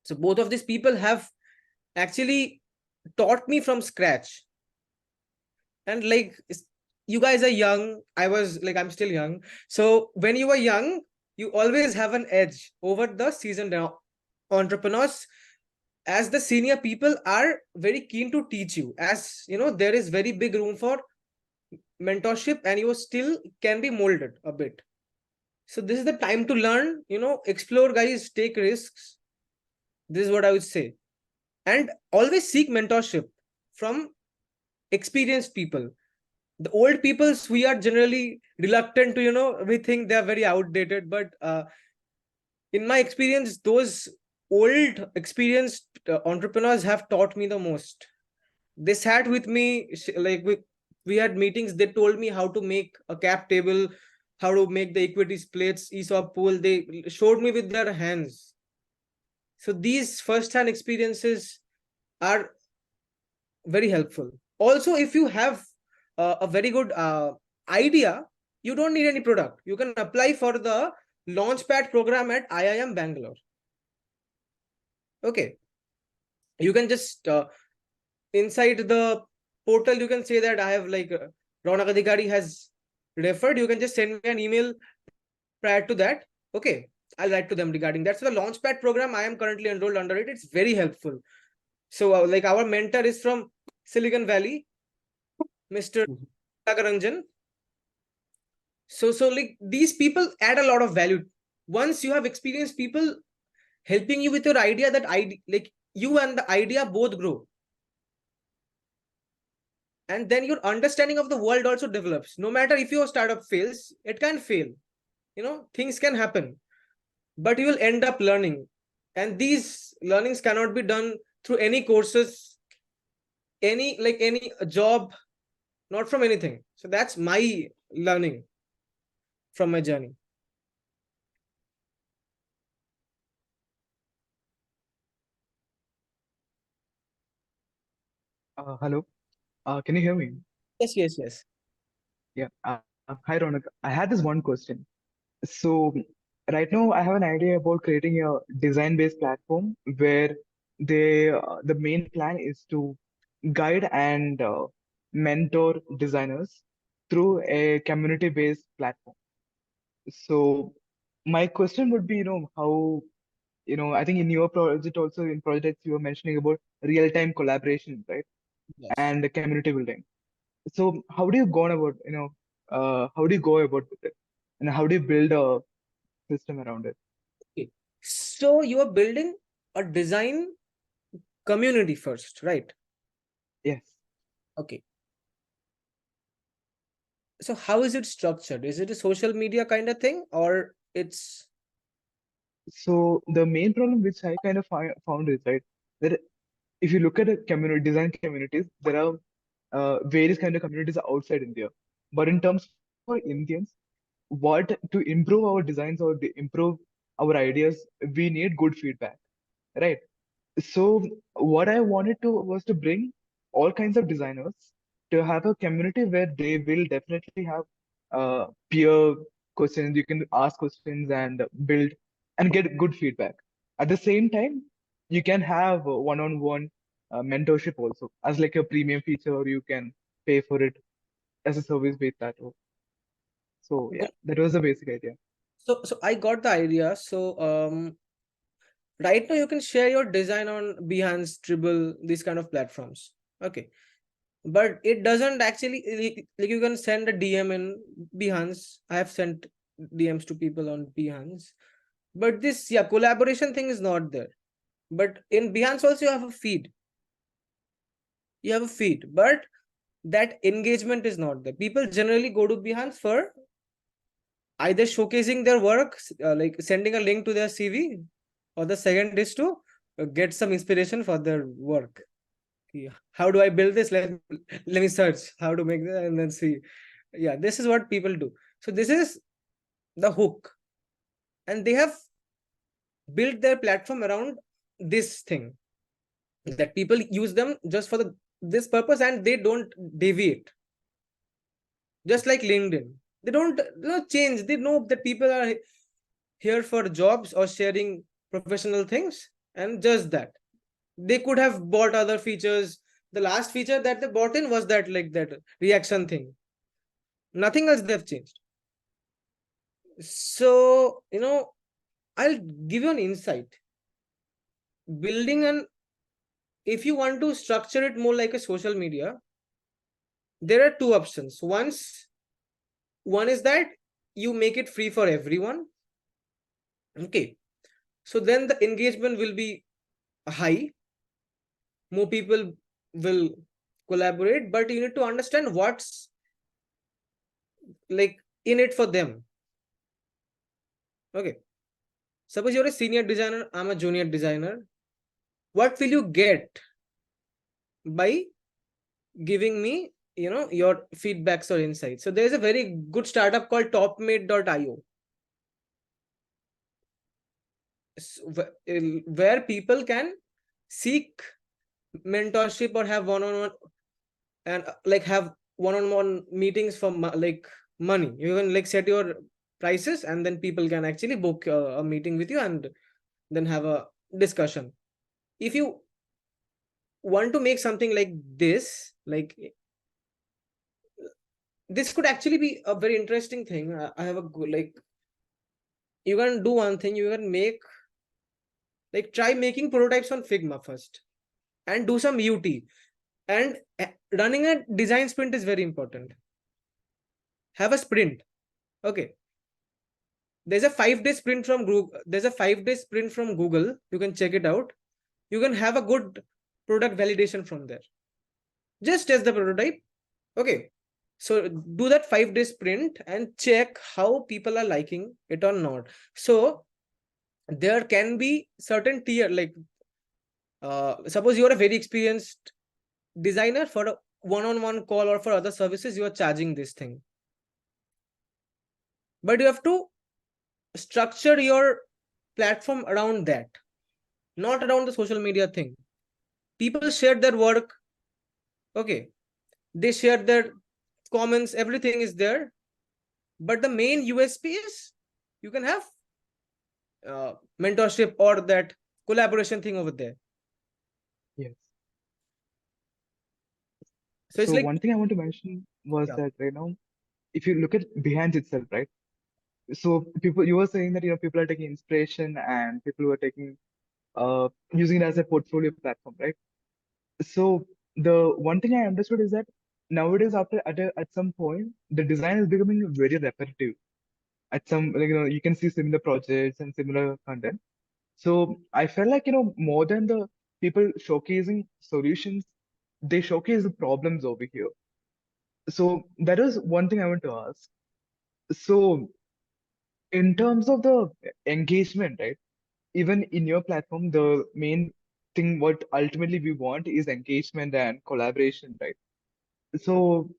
So both of these people have actually taught me from scratch. And like you guys are young, I'm still young. So when you are young, you always have an edge over the seasoned entrepreneurs, as the senior people are very keen to teach you, as you know, there is very big room for mentorship and you still can be molded a bit. So this is the time to learn, explore, guys, take risks. This is what I would say. And always seek mentorship from experienced people. The old peoples, we are generally reluctant to, we think they are very outdated, but in my experience, those old experienced entrepreneurs have taught me the most. They sat with me, like we had meetings. They told me how to make a cap table, how to make the equity splits, ESOP pool. They showed me with their hands. So these first-hand experiences are very helpful. Also, if you have a very good idea, you don't need any product. You can apply for the Launchpad program at IIM Bangalore. Okay. You can just inside the portal, you can say that I have Rounak Adhikary has referred. You can just send me an email prior to that. Okay. I'll write to them regarding that. So the Launchpad program, I am currently enrolled under it. It's very helpful. So our mentor is from Silicon Valley, Mr. Ranjan. So these people add a lot of value. Once you have experienced people helping you with your idea, you and the idea both grow. And then your understanding of the world also develops. No matter if your startup fails, it can fail. Things can happen, but you will end up learning. And these learnings cannot be done through any courses, any job, not from anything. So that's my learning from my journey. Hello. Can you hear me? Yes. Yeah. Hi, Ronak. I had this one question. So right now, I have an idea about creating a design-based platform where the main plan is to guide and mentor designers through a community-based platform. So my question would be, how, I think in your project also in projects you were mentioning about real-time collaboration, right? Yes. And the community building. So how do you go about, how do you go about with it? And how do you build a system around it? Okay. So you are building a design community first, right? Yes. Okay. So how is it structured? Is it a social media kind of thing, or it's So the main problem which I kind of found is, right, that if you look at the community design communities, there are various kind of communities outside India. But in terms for Indians, what to improve our designs or improve our ideas, we need good feedback, right? So what I wanted to was to bring all kinds of designers to have a community where they will definitely have peer questions. You can ask questions and build and get good feedback. At the same time, you can have one-on-one mentorship also as like a premium feature, or you can pay for it as a service based that way. So yeah, that was the basic idea. so I got the idea. So right now you can share your design on Behance, Dribble, these kind of platforms. Okay. But it doesn't actually like you can send a DM in Behance. I have sent DMs to people on Behance. But this collaboration thing is not there. But in Behance also you have a feed. You have a feed, but that engagement is not there. People generally go to Behance for either showcasing their work, like sending a link to their CV, or the second is to get some inspiration for their work. Yeah. How do I build this? Let me search how to make that and then see. Yeah, this is what people do. So this is the hook, and they have built their platform around this thing, that people use them just for this purpose, and they don't deviate. Just like LinkedIn, they don't change. They know that people are here for jobs or sharing professional things, and just that. They could have bought other features. The last feature that they bought in was that, like, that reaction thing. Nothing else they've changed. So I'll give you an insight. Building if you want to structure it more like a social media, there are two options. One is that you make it free for everyone. Okay. So then the engagement will be high. More people will collaborate, but you need to understand what's like in it for them. Okay. Suppose you're a senior designer, I'm a junior designer. What will you get by giving me, your feedbacks or insights? So there's a very good startup called topmate.io, where people can seek mentorship or have one-on-one, and like have one-on-one meetings for like money. You can like set your prices, and then people can actually book a meeting with you and then have a discussion. If you want to make something like this, like this could actually be a very interesting thing. I have a like, you can do one thing. You can make, like, try making prototypes on Figma first and do some UT. And running a design sprint is very important. Have a sprint. Okay. There's a 5-day sprint from Google. There's a 5-day sprint from Google. You can check it out. You can have a good product validation from there. Just test the prototype. Okay. So do that 5-day sprint and check how people are liking it or not. So there can be certain tier, like suppose you are a very experienced designer, for a one-on-one call or for other services, you are charging this thing. But you have to structure your platform around that, not around the social media thing. People share their work. Okay. They share their comments, everything is there. But the main USP is you can have mentorship or that collaboration thing over there. Yes. So it's So like, one thing I want to mention was that if you look at Behance itself, right? So people, you were saying that people are taking inspiration and people were taking using it as a portfolio platform, right? So the one thing I understood is that nowadays, at some point, the design is becoming very repetitive. At some, like, you can see similar projects and similar content. So I felt like, more than the people showcasing solutions, they showcase the problems over here. So that is one thing I want to ask. So in terms of the engagement, right? Even in your platform, the main thing what ultimately we want is engagement and collaboration, right? So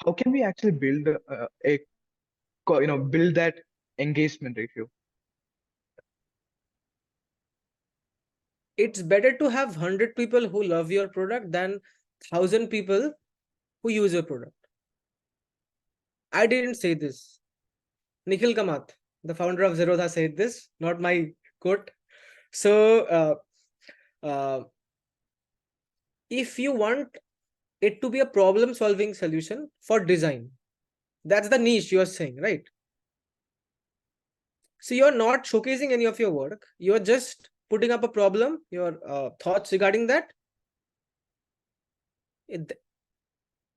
how can we actually build build that engagement ratio? It's better to have 100 people who love your product than 1,000 people who use your product. I didn't say this. Nikhil Kamath, the founder of Zerodha, said this, not my quote. So if you want it to be a problem solving solution for design, that's the niche you're saying, right? So you're not showcasing any of your work, you're just putting up a problem, your thoughts regarding that.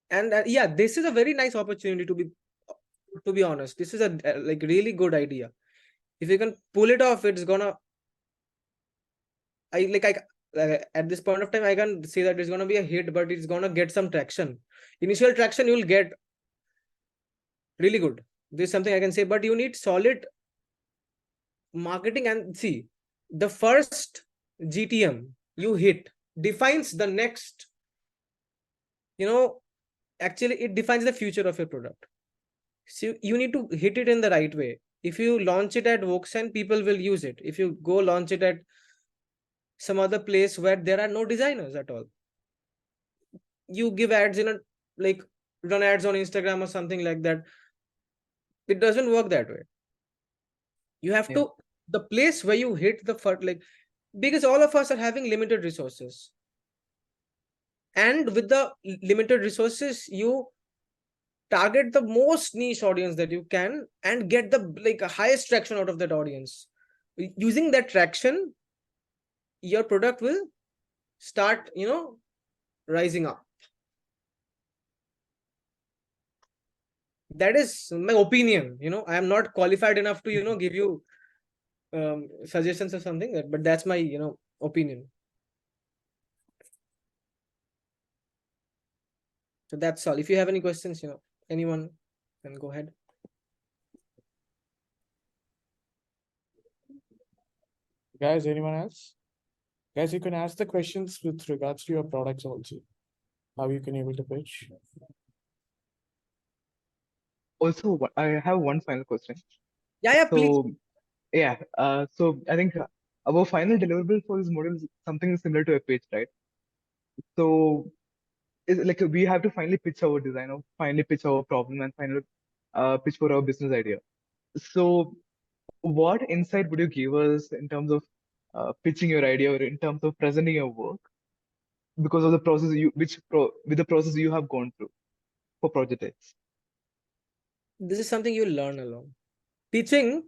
And yeah, this is a very nice opportunity, to be honest. This is a like really good idea. If you can pull it off, it's gonna, I at this point of time I can say that it's gonna be a hit, but it's gonna get some traction. Initial traction you'll get really good. This is something I can say, but you need solid marketing. And see, the first GTM you hit defines the next, actually it defines the future of your product. So you need to hit it in the right way. If you launch it at Woxsen, people will use it. If you go launch it at some other place where there are no designers at all, you give ads in a, like, run ads on Instagram or something like that, it doesn't work that way. You have to, the place where you hit the first, like, because all of us are having limited resources, and with the limited resources you target the most niche audience that you can and get the highest traction out of that audience. Using that traction, your product will start rising up. That is my opinion. I am not qualified enough to give you suggestions or something, but that's my opinion. So that's all. If you have any questions, anyone can go ahead. Guys, anyone else? Guys, you can ask the questions with regards to your products also. How you can able to pitch. Also, I have one final question. Yeah, please. So yeah, so I think our final deliverable for this model is something similar to a pitch, right? So is like we have to finally pitch our design, or finally pitch our problem, and finally pitch for our business idea. So what insight would you give us in terms of pitching your idea, or in terms of presenting your work, because of the process with the process you have gone through for Project X? This is something you learn along. Pitching,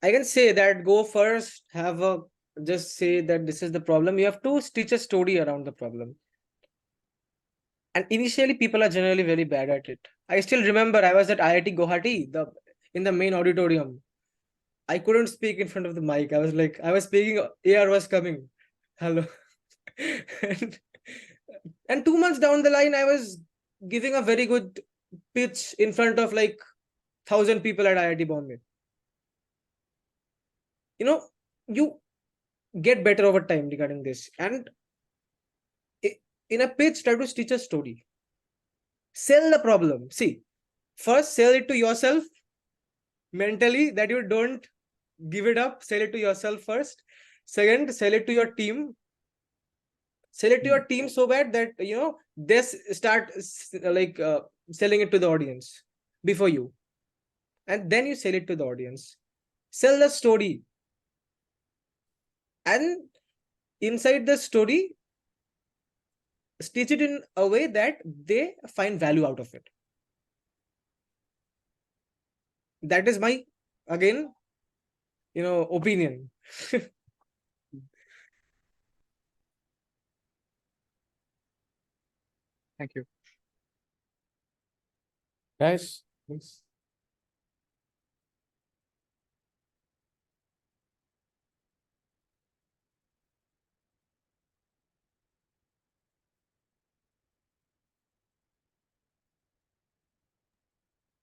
I can say that go first, just say that this is the problem. You have to stitch a story around the problem. And initially, people are generally very bad at it. I still remember I was at IIT Guwahati, in the main auditorium. I couldn't speak in front of the mic. I was speaking, AR was coming. Hello. and 2 months down the line, I was giving a very good pitch in front of 1,000 people at IIT Bombay. You get better over time regarding this. And in a pitch, try to stitch a story. Sell the problem. See, first sell it to yourself mentally, that you don't give it up. Sell it to yourself first. Second, sell it to your team. Sell it to your team so bad that they start selling it to the audience before you, and then you sell it to the audience. Sell the story, and inside the story, stitch it in a way that they find value out of it. That is my, again, opinion. Thank you. Guys, please.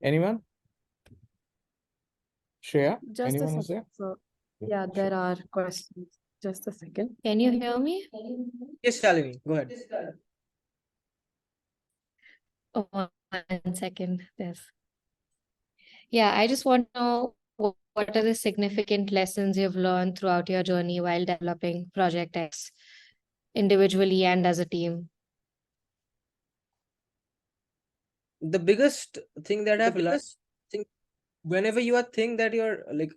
Anyone? Shreya, Just a anyone is second. there? So, yeah, Sure. there are questions. Just a second. Can you hear me? Yes, Shalini, go ahead. Oh, 1 second. Yes. Yeah, I just want to know what are the significant lessons you've learned throughout your journey while developing Project X, individually and as a team? The biggest thing that I've learned, think whenever you are think that you're like,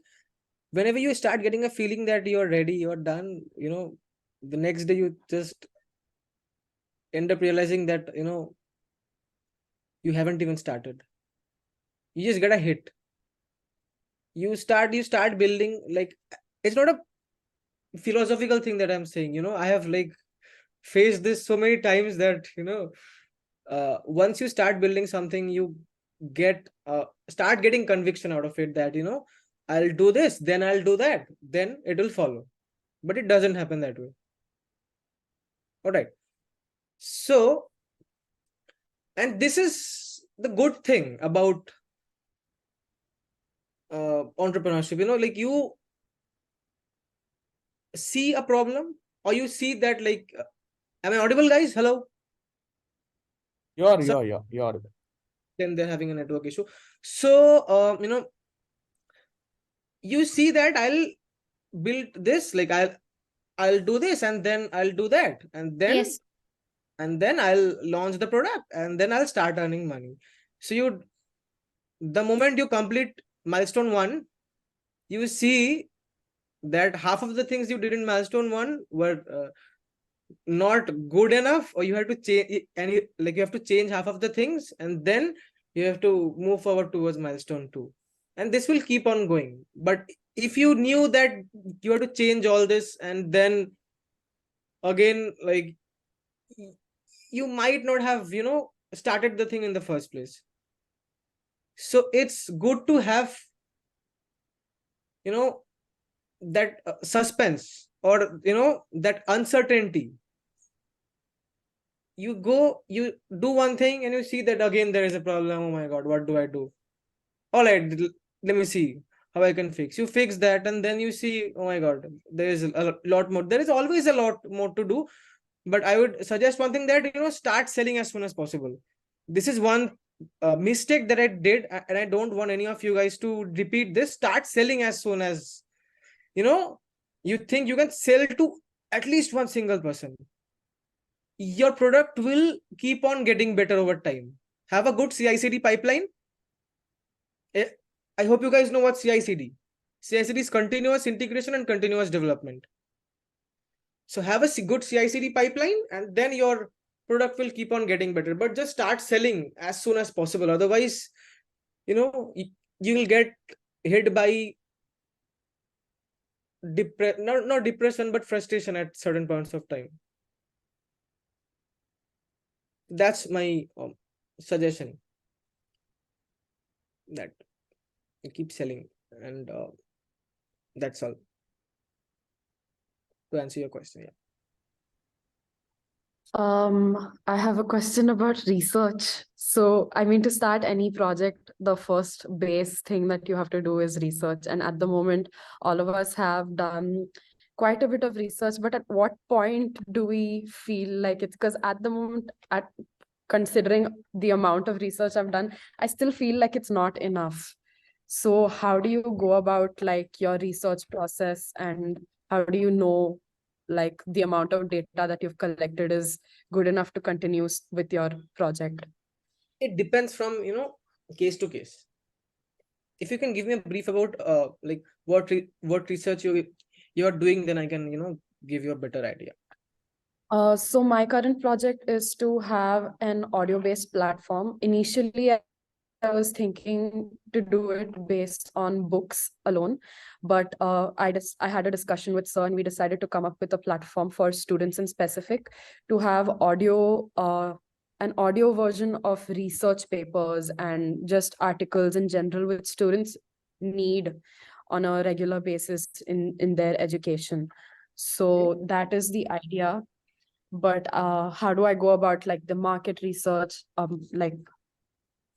whenever you start getting a feeling that you're ready, you're done, the next day you just end up realizing that, you haven't even started. You just get a hit. You start building, like, it's not a philosophical thing that I'm saying, I have like faced this so many times that, once you start building something, you start getting conviction out of it that, I'll do this, then I'll do that, then it will follow. But it doesn't happen that way. All right. So, and this is the good thing about entrepreneurship, like you see a problem, or you see that, like, am I audible, guys? Hello? You're audible. Then they're having a network issue. So, you see that I'll build this, like I'll do this, and then I'll do that, and then Yes. I'll launch the product, and then I'll start earning money. So the moment you complete milestone 1, you see that half of the things you did in milestone 1 were not good enough, or you have to change, and you have to change half of the things, and then you have to move forward towards milestone 2, and this will keep on going. But if you knew that you have to change all this, and then again, like, you might not have started the thing in the first place. So it's good to have that suspense, or that uncertainty. You do one thing, and you see that again there is a problem. Oh my god, what do I do? All right, let me see how I can fix. You fix that, and then you see, oh my god, there is a lot more. There is always a lot more to do. But I would suggest one thing, that start selling as soon as possible. This is one mistake that I did, and I don't want any of you guys to repeat this. Start selling as soon as you think you can sell to at least one single person. Your product will keep on getting better over time. Have a good CI/CD pipeline. I hope you guys know what CI/CD. CI/CD is continuous integration and continuous development. So have a good CI/CD pipeline, and then your product will keep on getting better. But just start selling as soon as possible. Otherwise, you will get hit by not depression, but frustration at certain points of time. That's my suggestion, that you keep selling, and that's all, to answer your question. Yeah. I have a question about research. So, I mean, to start any project, the first base thing that you have to do is research. And at the moment, all of us have done quite a bit of research. But at what point do we feel like it's, because at the moment, considering the amount of research I've done, I still feel like it's not enough. So how do you go about like your research process, and how do you know like the amount of data that you've collected is good enough to continue with your project? It depends from case to case. If you can give me a brief about like what research you're doing, then I can give you a better idea. So my current project is to have an audio-based platform. Initially, I was thinking to do it based on books alone, but I had a discussion with sir, and we decided to come up with a platform for students in specific to have an audio version of research papers and just articles in general which students need on a regular basis in their education. So that is the idea. But how do I go about like the market research? Like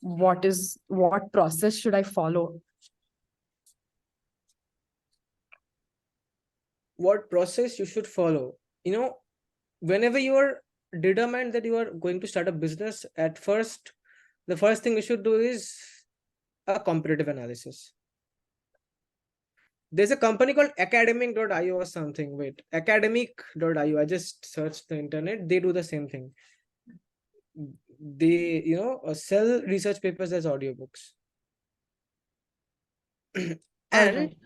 what process should I follow? What process you should follow? Whenever you are determined that you are going to start a business, at first, the first thing you should do is a competitive analysis. There's a company called academic.io or something. Wait, academic.io. I just searched the internet. They do the same thing. They, sell research papers as audiobooks. And Alright.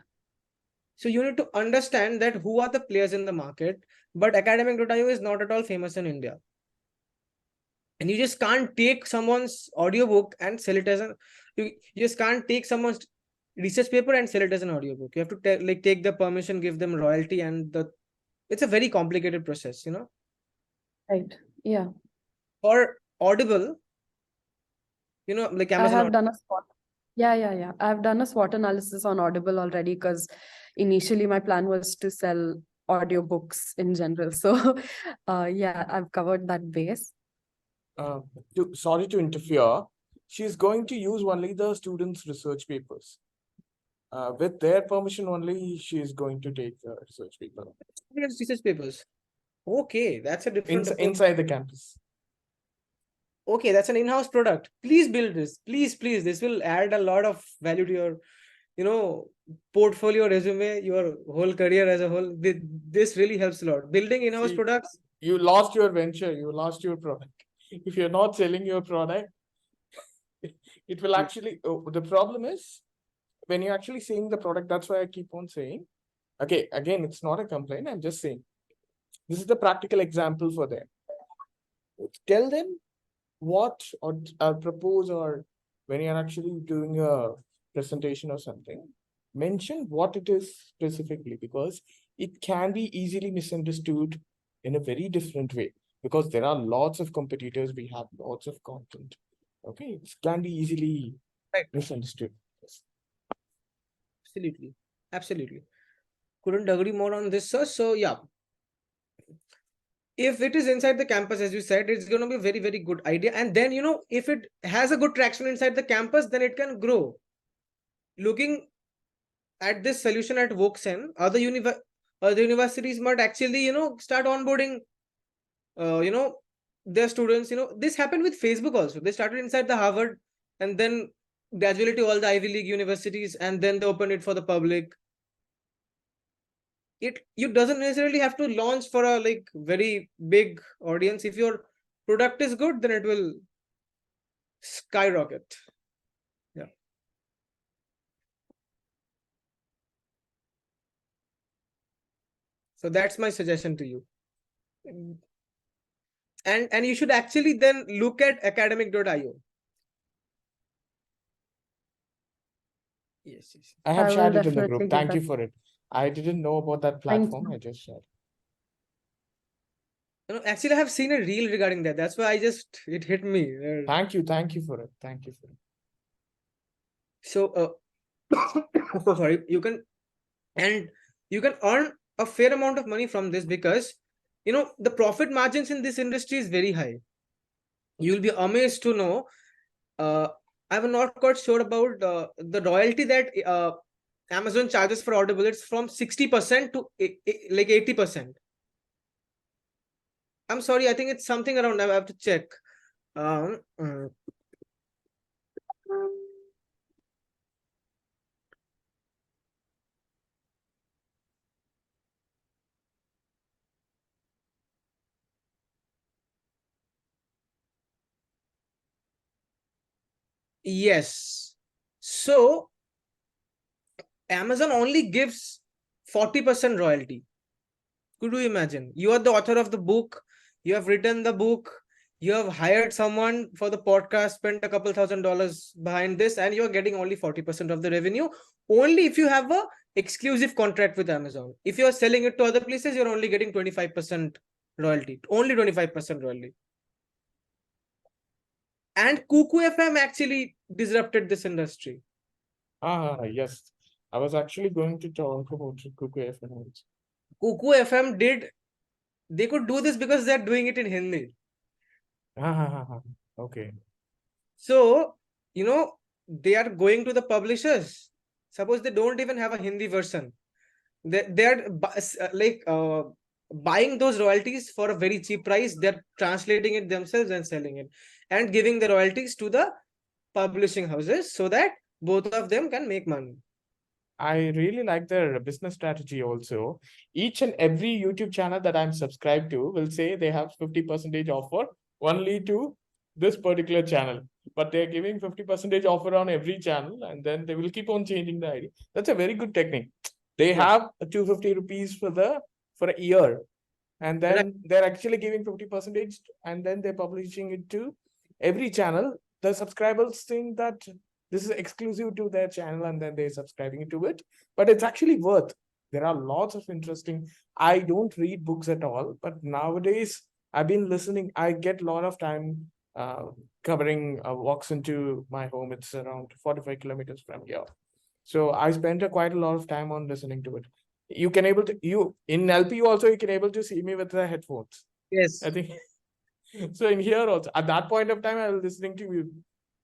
so you need to understand that who are the players in the market, but academic.io is not at all famous in India. And you just can't take someone's audiobook and sell it as you just can't take someone's research paper and sell it as an audiobook. You have to take the permission, give them royalty, and it's a very complicated process, Right. Yeah. For Audible, like I Amazon. have done a SWOT. Yeah. I've done a SWOT analysis on Audible already because initially my plan was to sell audiobooks in general. So yeah, I've covered that base. Sorry to interfere. She's going to use only the students' research papers. With their permission only, she is going to take the research paper. Research papers. Okay, that's a different approach. Inside the campus. Okay, that's an in-house product. Please build this. Please. This will add a lot of value to your, portfolio, resume, your whole career as a whole. This really helps a lot. Building in-house products. You lost your venture. You lost your product. If you're not selling your product, it will actually. The problem is when you're actually seeing the product. That's why I keep on saying. Okay, again, it's not a complaint. I'm just saying. This is the practical example for them. Tell them what or propose, or when you're actually doing a presentation or something, mention what it is specifically, because it can be easily misunderstood in a very different way, because there are lots of competitors, we have lots of content. Okay, it can be easily misunderstood. Yes. Absolutely. Couldn't agree more on this, sir. So yeah, if it is inside the campus, as you said, it's going to be a very, very good idea. And then, if it has a good traction inside the campus, then it can grow. Looking at this solution at Woxsen, other universities might actually, start onboarding, their students. This happened with Facebook also. They started inside the Harvard and then gradually to all the Ivy League universities, and then they opened it for the public. You doesn't necessarily have to launch for a very big audience. If your product is good, then it will skyrocket. Yeah. So that's my suggestion to you. And you should actually then look at academic.io. Yes. I have will shared it in the definitely group. give Thank you that. for it. I didn't know about that Thank platform. you. I just shared. Actually, I have seen a reel regarding that. That's why it hit me. Thank you for it. So, sorry, you can earn a fair amount of money from this, because the profit margins in this industry is very high. You'll be amazed to know. I'm not quite sure about the royalty that Amazon charges for Audible. It's from 60% to 80%. I'm sorry, I think it's something around. I have to check. Yes. So Amazon only gives 40% royalty. Could you imagine? You are the author of the book. You have written the book. You have hired someone for the podcast, spent a couple $1,000s behind this, and you're getting only 40% of the revenue. Only if you have a exclusive contract with Amazon. If you're selling it to other places, you're only getting 25% royalty. Only 25% royalty. And Kuku FM actually disrupted this industry. Yes. I was actually going to talk about Kuku FM also. Kuku FM they could do this because they're doing it in Hindi. Okay. So they are going to the publishers. Suppose they don't even have a Hindi version. They're buying those royalties for a very cheap price. They're translating it themselves and selling it and giving the royalties to the publishing houses so that both of them can make money. I really like their business strategy also. Each and every YouTube channel that I'm subscribed to will say they have 50% offer only to this particular channel, but they're giving 50% offer on every channel, and then they will keep on changing the idea. That's a very good technique. They have 250 rupees for a year, and then they're actually giving 50%, and then they're publishing it to every channel. The subscribers think that this is exclusive to their channel, and then they're subscribing to it, but it's actually worth. There are lots of interesting. I don't read books at all, but nowadays I've been listening. I get a lot of time covering walks into my home. It's around 45 kilometers from here. So I spent quite a lot of time on listening to it. You can able to, in LPU also, you can able to see me with the headphones. Yes. I think so. In here also, at that point of time, I was listening to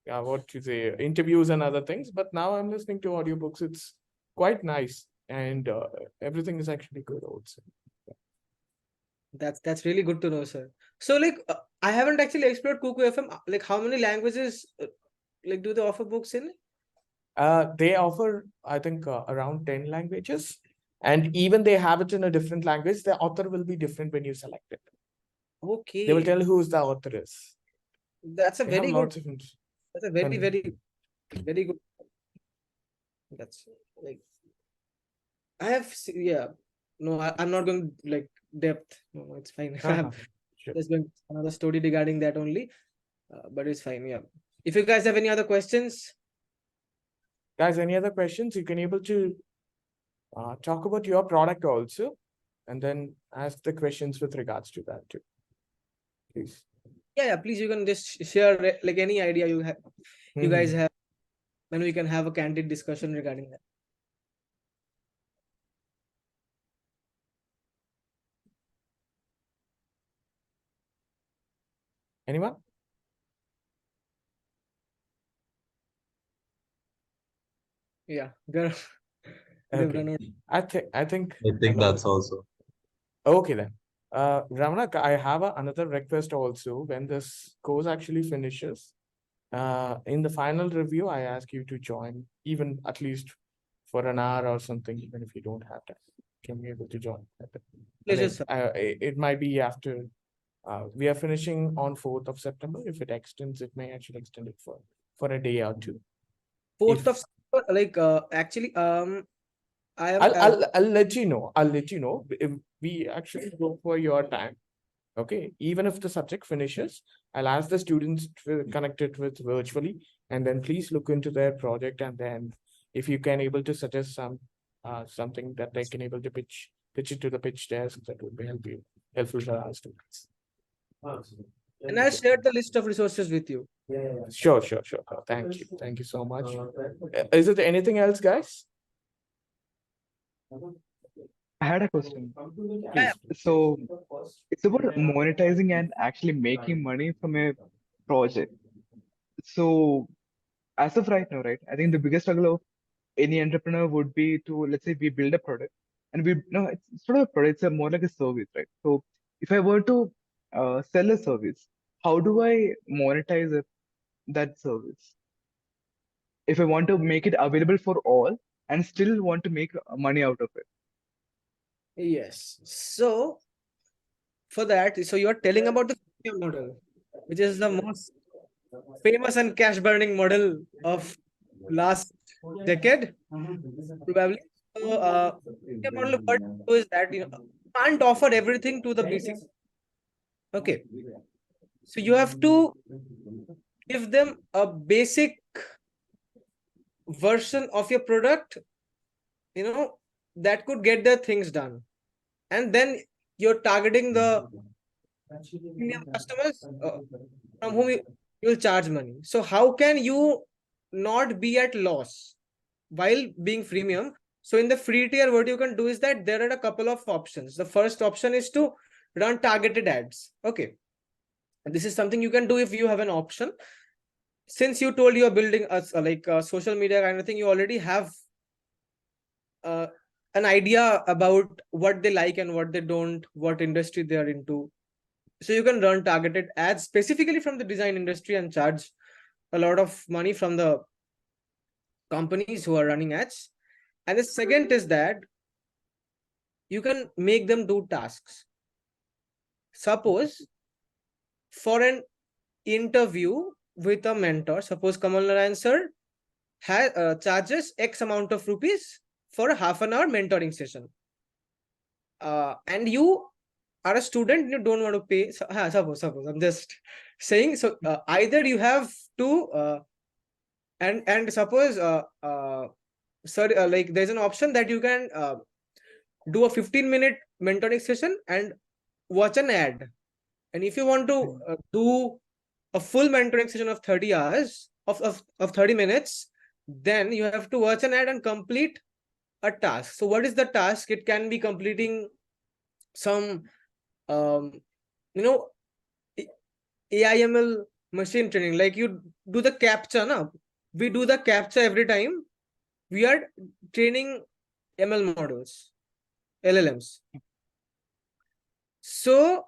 what you say, interviews and other things, but now I'm listening to audiobooks. It's quite nice, and everything is actually good also. That's really good to know, sir. So like I haven't actually explored Kuku FM. Like how many languages like do they offer books in? They offer, I think, around 10 languages, and even they have it in a different language. The author will be different when you select it. Okay. They will tell who the author is. That's a They very have good. lots of That's a very, very good. That's like I have yeah. No, I'm not going like depth. No, it's fine. I'm Sure. just going another story regarding that only. But it's fine. Yeah. If you guys have any other questions, Guys, any other questions? You can able to talk about your product also, and then ask the questions with regards to that too. Please. yeah, please you can just share like any idea you have, you guys have, and we can have a candid discussion regarding that. Anyone? Yeah, girl. Okay. I think that's also. okay then. Rounak, I have another request also. When this course actually finishes, in the final review, I ask you to join, even at least for an hour or something, even if you don't have time. Can be able to join. Pleasure, sir. It might be after we are finishing on 4th of September. If it extends, it may actually extend it for a day or two. 4th of September, like actually I am I'll let you know. I'll let you know if we actually go for your time. Okay, even if the subject finishes, I'll ask the students to connect it with virtually, and then please look into their project, and then if you can able to suggest something that they can able to pitch it to the pitch desk, that would be helpful for our students. and I'll share the list of resources with you. Sure. Thank you so much. Is it anything else, guys? I had a question. Please. So it's about monetizing and actually making money from a project. So as of right now, right, I think the biggest struggle of any entrepreneur would be to, let's say, we build a product, and it's not a product, it's more like a service, right? So if I were to sell a service, how do I monetize that service? If I want to make it available for all and still want to make money out of it. Yes. So for that, so you are telling about the freemium model, which is the most famous and cash burning model of last decade, probably. So freemium model of what you do is that you can't offer everything to the basic. Okay. So you have to give them a basic version of your product, that could get their things done. And then you're targeting the premium customers from whom you'll charge money. So how can you not be at loss while being freemium? So in the free tier, what you can do is that there are a couple of options. The first option is to run targeted ads. Okay. And this is something you can do if you have an option. since you told you are building a social media kind of thing, you already have an idea about what they like and what they don't, what industry they are into. So you can run targeted ads specifically from the design industry and charge a lot of money from the companies who are running ads. And the second is that you can make them do tasks. Suppose for an interview with a mentor, suppose Kamal Narayan sir charges X amount of rupees for a half-an-hour mentoring session. And you are a student, you don't want to pay. Suppose I'm just saying. So either you have to and suppose like there's an option that you can do a 15-minute mentoring session and watch an ad. And if you want to do a full mentoring session of 30 hours of 30 minutes, then you have to watch an ad and complete a task. So what is the task? It can be completing some AIML machine training, like you do the captcha. No, we do the captcha every time we are training ML models, LLMs. So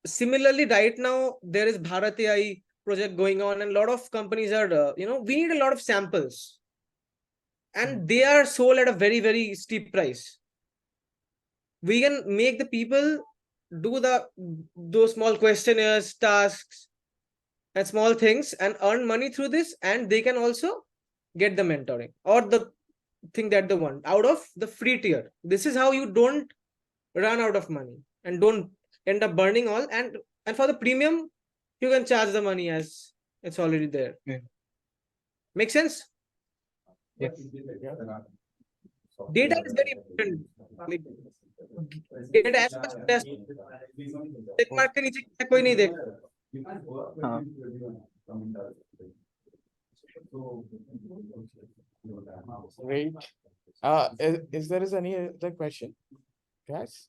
similarly, right now there is Bharat AI project going on, and a lot of companies are we need a lot of samples, and they are sold at a very, very steep price. We can make the people do those small questionnaires, tasks, and small things and earn money through this, and they can also get the mentoring or the thing that they want out of the free tier. This is how you don't run out of money and don't end up burning all. And for the premium, you can charge the money as it's already there. Yeah. Make sense? Yes. Data is very important. Like, data as much as एक mark के नीचे कोई नहीं देख. Great. Is there any other question, guys?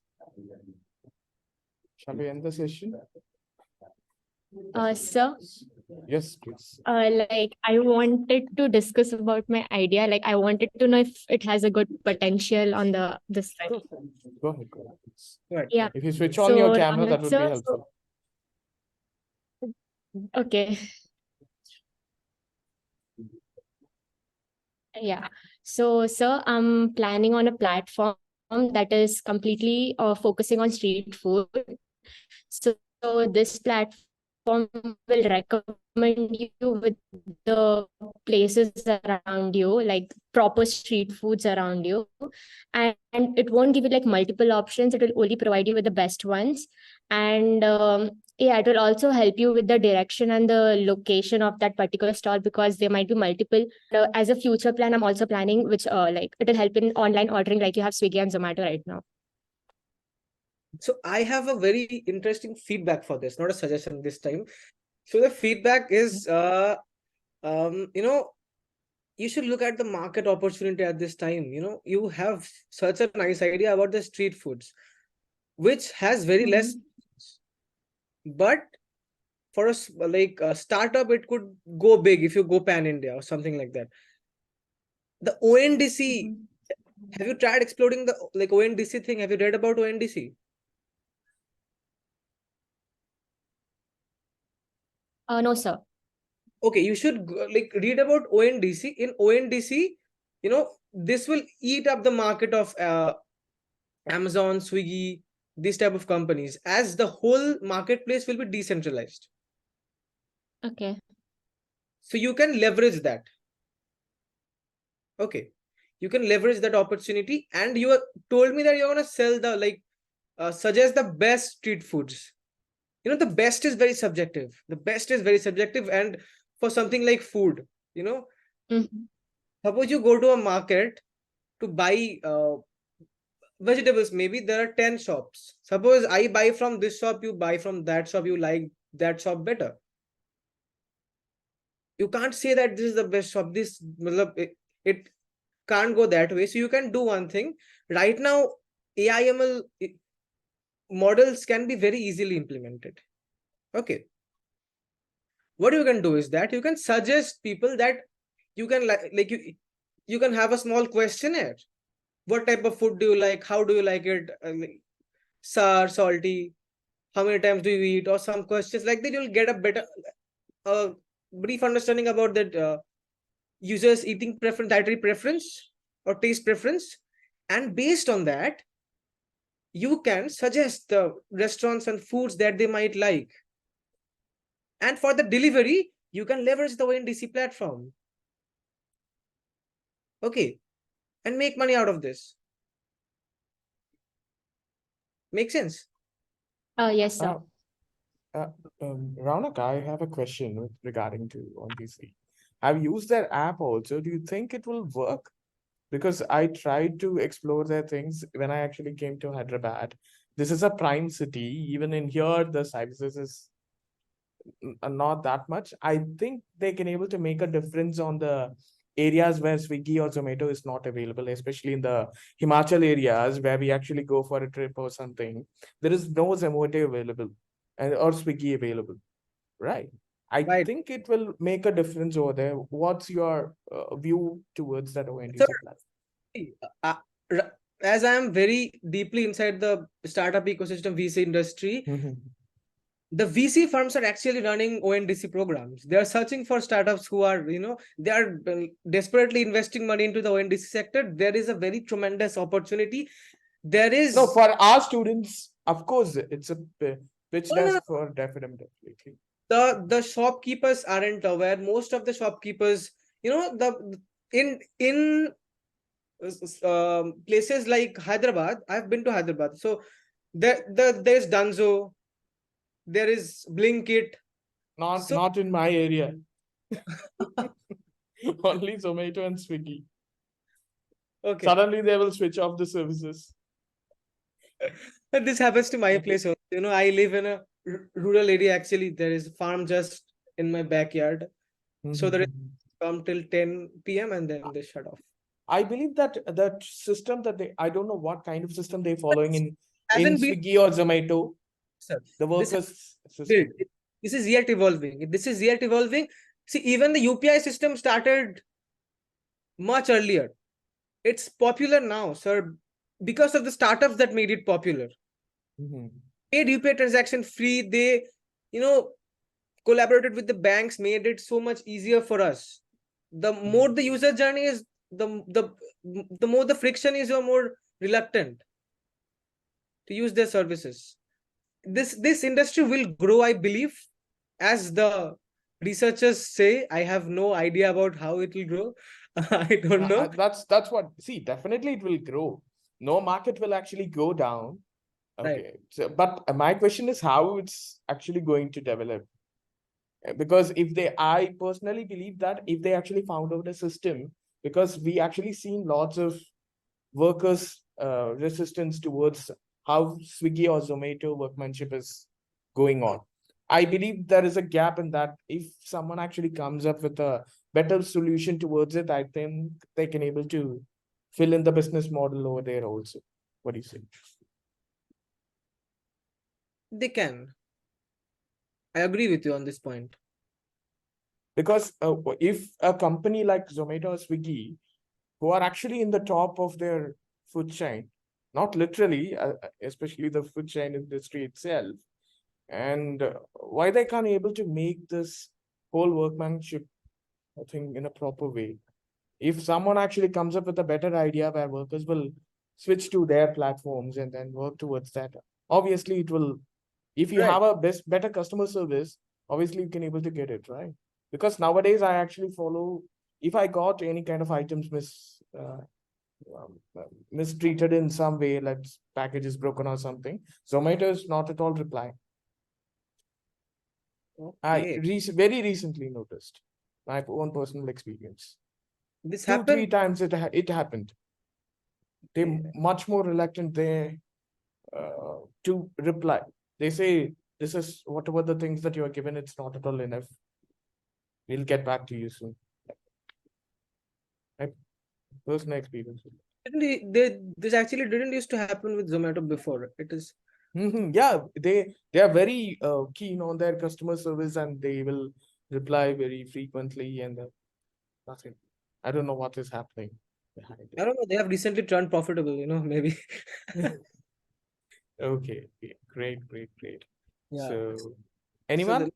Shall we end the session? Sir, Yes, please. like I wanted to discuss about my idea. Like I wanted to know if it has a good potential on this side. Go ahead. Please. Yeah. If you switch on your So, camera, that would be sir, helpful. Okay. Yeah. So, sir, I'm planning on a platform that is completely focusing on street food. So this platform will recommend you with the places around you, like proper street foods around you. And it won't give you like multiple options. It will only provide you with the best ones. And yeah, it will also help you with the direction and the location of that particular stall, because there might be multiple. As a future plan, I'm also planning which like it will help in online ordering, like you have Swiggy and Zomato right now. So I have a very interesting feedback for this, not a suggestion this time. So the feedback is, you should look at the market opportunity at this time. You have such a nice idea about the street foods, which has very less, but for a startup, it could go big if you go pan India or something like that. The ONDC, have you tried exploring the ONDC thing? Have you read about ONDC? No, sir. Okay, you should read about ONDC. In ONDC, this will eat up the market of Amazon, Swiggy, these type of companies, as the whole marketplace will be decentralized. Okay. So you can leverage that. Okay, you can leverage that opportunity, and you told me that you're gonna sell suggest the best street foods. The best is very subjective. And for something like food, suppose you go to a market to buy vegetables, maybe there are 10 shops. Suppose I buy from this shop, you buy from that shop, you like that shop better. You can't say that this is the best shop. It can't go that way. So you can do one thing. Right now, AIML models can be very easily implemented. Okay. what you can do is that you can suggest people that you can you can have a small questionnaire. What type of food do you like? How do you like it? Sour, salty? How many times do you eat? Or some questions like that. You'll get a better, brief understanding about that user's eating preference, dietary preference, or taste preference. And based on that, you can suggest the restaurants and foods that they might like. And for the delivery, you can leverage the ONDC platform. Okay. And make money out of this. Make sense? Yes, sir. Rounak, I have a question regarding to ONDC. I've used their app also. Do you think it will work? Because I tried to explore their things when I actually came to Hyderabad. This is a prime city. Even in here, the services is not that much. I think they can able to make a difference on the areas where Swiggy or Zomato is not available, especially in the Himachal areas where we actually go for a trip or something. There is no Zomato available or Swiggy available, right? I Right. think it will make a difference over there. What's your view towards that ONDC So, platform? as I am very deeply inside the startup ecosystem VC industry, the VC firms are actually running ONDC programs. They are searching for startups who are, they are desperately investing money into the ONDC sector. There is a very tremendous opportunity. There is No, for our students, of course, it's a pitch No, no, desk no. for definitely. the shopkeepers aren't aware. Most of the shopkeepers, in places like Hyderabad, I've been to Hyderabad. So there's Dunzo, there is Blinkit. So Not in my area. Only Zomato and Swiggy. okay, Suddenly they will switch off the services. this happens to my place also. I live in a rural area. Actually, there is a farm just in my backyard. So there is come till 10 p.m. and then they shut off. I believe that that system that I don't know what kind of system they're following in Hasn't been, Swiggy or Zomato, sir. the This workers system. This is yet evolving. This is yet evolving. See, even the UPI system started much earlier. It's popular now, sir, because of the startups that made it popular. Made UPI transaction free. They, collaborated with the banks, made it so much easier for us. The more the user journey is, the more the friction is, you're more reluctant to use their services. This industry will grow, I believe, as the researchers say. I have no idea about how it will grow. I don't know. That's what, see, definitely it will grow. No market will actually go down. Okay. Right. So, but my question is how it's actually going to develop. Because I personally believe that if they actually found out a system, because we actually seen lots of workers resistance towards how Swiggy or Zomato workmanship is going on. I believe there is a gap in that. If someone actually comes up with a better solution towards it, I think they can able to fill in the business model over there also. What do you say? They can. I agree with you on this point. Because if a company like Zomato or Swiggy, who are actually in the top of their food chain, not literally, especially the food chain industry itself, and why they can't able to make this whole workmanship, I think, in a proper way. If someone actually comes up with a better idea where workers will switch to their platforms and then work towards that, obviously it will, if you have a better customer service, obviously you can able to get it, right? Because nowadays I actually follow, if I got any kind of items mistreated in some way, like package is broken or something, Zomato is not at all replying. I very recently noticed my own personal experience. This 2-3 times it happened. They're much more reluctant there to reply. They say, this is whatever the things that you are given, it's not at all enough. We'll get back to you soon. My personal experience. This actually didn't used to happen with Zomato before. It is. Yeah, they are very keen on their customer service, and they will reply very frequently and nothing. I don't know what is happening behind I it. don't know. They have recently turned profitable, maybe. Okay, great, great, great. Yeah. So, So anyone?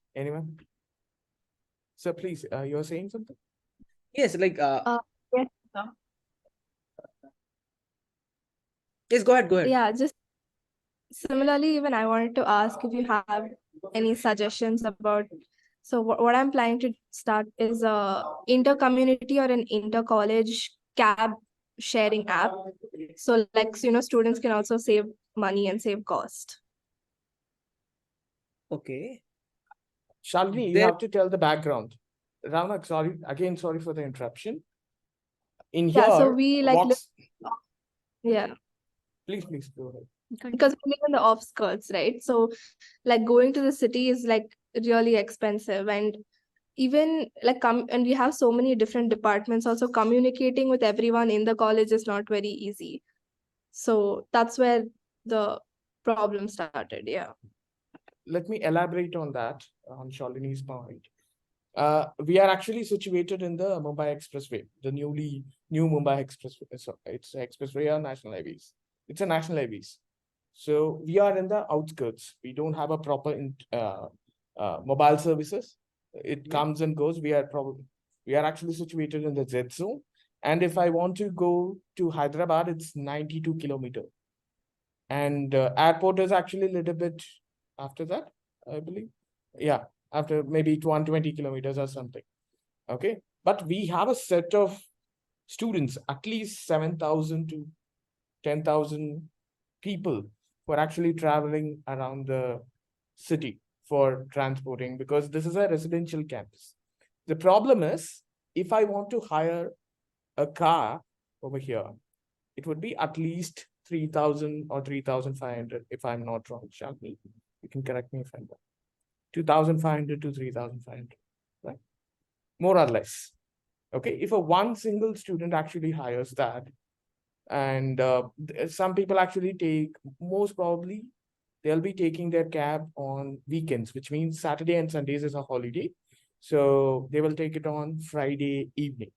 So please, you're saying something? yes, like Yes, sir. yes, go ahead, go ahead. Yeah, just similarly, even I wanted to ask if you have any suggestions about. So what I'm planning to start is a inter-community or an inter-college cab sharing app. So like, students can also save money and save cost. Okay. Shalini, you There, have to tell the background. Rounak, sorry for the interruption. In Yeah, so here, we like, yeah, please go ahead. because we live in the outskirts, right? So like going to the city is like really expensive, and even like and we have so many different departments, also communicating with everyone in the college is not very easy. So that's where the problem started. Yeah. Let me elaborate on that, on Shalini's point. We are actually situated in the Mumbai Expressway, the new Mumbai Expressway. So it's an expressway or national highways. It's a national highways. So we are in the outskirts. We don't have a proper mobile services. It comes and goes. We are actually situated in the Z zone. And if I want to go to Hyderabad, it's 92 kilometers. And airport is actually a little bit after that, I believe. Yeah, after maybe 120 kilometers or something. Okay, but we have a set of students, at least 7,000 to 10,000 people who are actually traveling around the city for transporting, because this is a residential campus. The problem is, if I want to hire a car over here, it would be at least 3,000 or 3,500, if I'm not wrong, Shalini. You can correct me if I'm wrong. 2,500 to 3,500, right? More or less. Okay, if one single student actually hires that, and some people actually most probably, they'll be taking their cab on weekends, which means Saturday and Sundays is a holiday. So they will take it on Friday evening.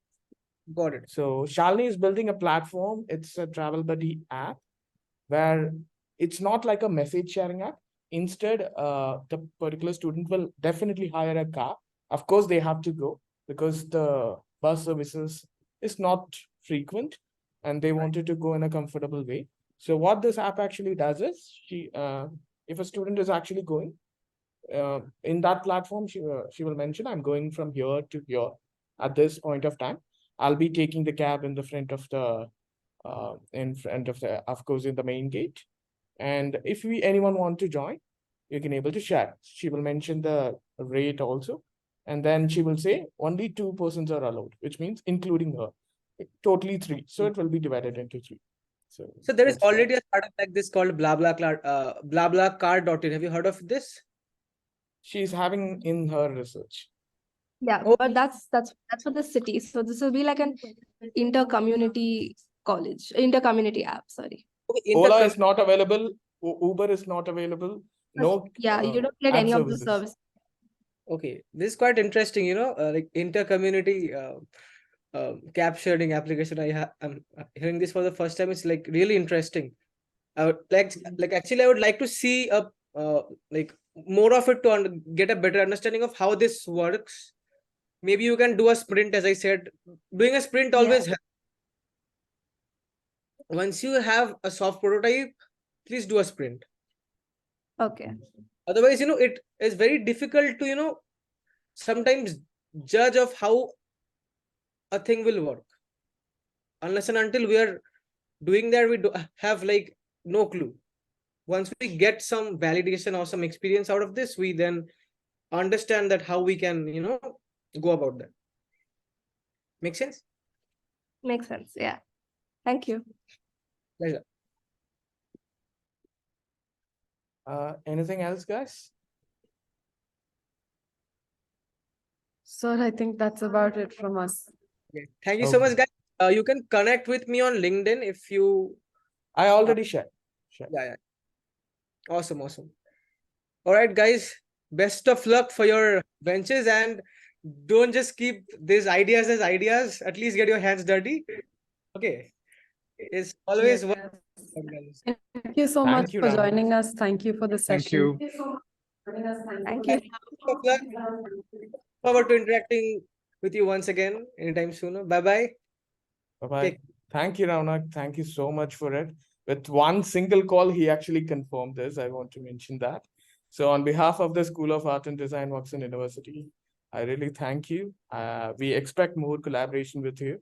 got it. So Shalini is building a platform. It's a travel buddy app where it's not like a message sharing app. Instead, the particular student will definitely hire a car. Of course, they have to go because the bus services is not frequent, and they wanted to go in a comfortable way. So what this app actually does is, if a student is actually going in that platform, she will mention, I'm going from here to here at this point of time. I'll be taking the cab in the front of the of course, in the main gate. And if anyone want to join, you can able to share. She will mention the rate also. And then she will say only 2 persons are allowed, which means including her. Totally 3. So it will be divided into 3. So there is that's that. already a startup like this called BlaBlaCar.in. Have you heard of this? She's having in her research. Yeah, Oh. but that's for the city. So this will be like an inter-community app, sorry. Okay, Ola is not available. Uber is not available. No. Yeah, you don't get app any of the services. service. Okay, this is quite interesting, like inter-community cab sharing application. I'm hearing this for the first time. It's like really interesting. I would actually I would like to see like more of it to get a better understanding of how this works. Maybe you can do a sprint, as I said. Doing a sprint always helps. Once you have a soft prototype, please do a sprint. Okay. Otherwise, it is very difficult to, sometimes judge of how a thing will work. Unless and until we are doing that, we have like no clue. Once we get some validation or some experience out of this, we then understand that how we can, go about that. Make sense? Makes sense. Yeah. Thank you. Pleasure. Anything else, guys? Sir, I think that's about it from us. Okay. Thank you so much, guys. You can connect with me on LinkedIn if you. I already shared. Yeah. Awesome. All right, guys. Best of luck for your ventures, and don't just keep these ideas as ideas. At least get your hands dirty. Okay. It's always Yes. one. Guys. Thank you so much Thank you, for Rounak. joining us. Thank you for the Thank session. you. Thank you. Forward to interacting with you once again anytime sooner. Bye bye. Bye-bye. Take- Thank you, Rounak. Thank you so much for it. With one single call, he actually confirmed this. I want to mention that. So on behalf of the School of Art and Design, Woxsen University, I really thank you. We expect more collaboration with you,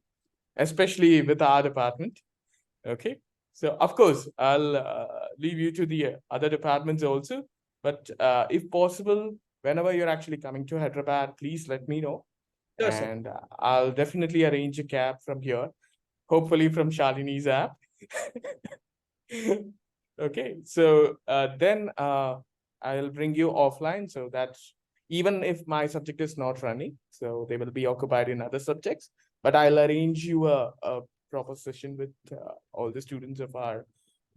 especially with our department. Okay. So of course, I'll leave you to the other departments also. But if possible, whenever you're actually coming to Hyderabad, please let me know. Sure, sir. And I'll definitely arrange a cab from here, hopefully from Shalini's app. Okay, so then I'll bring you offline so that even if my subject is not running, so they will be occupied in other subjects, but I'll arrange you a proper session with all the students of our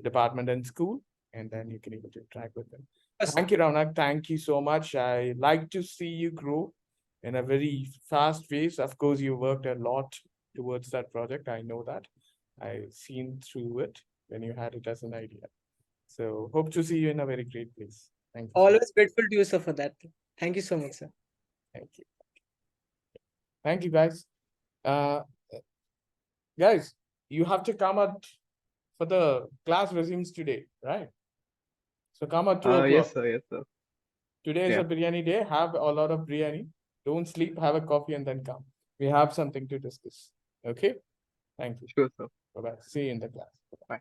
department and school, and then you can able to interact with them. Yes, Thank you, Rounak. Thank you so much. I like to see you grow in a very fast pace. Of course, you worked a lot towards that project. I know that. I've seen through it when you had it as an idea. So hope to see you in a very great place. Thank you. Always grateful to you, sir, for that. Thank you so much, sir. Thank you. Thank you, guys. Guys, you have to come out for the class resumes today, right? So come at 2 o'clock. Yes, sir. Yes, sir. Today is Yeah. a biryani day. Have a lot of biryani. Don't sleep, have a coffee, and then come. We have something to discuss. Okay? Thank you. Sure, sir. Bye-bye. See you in the class. Bye.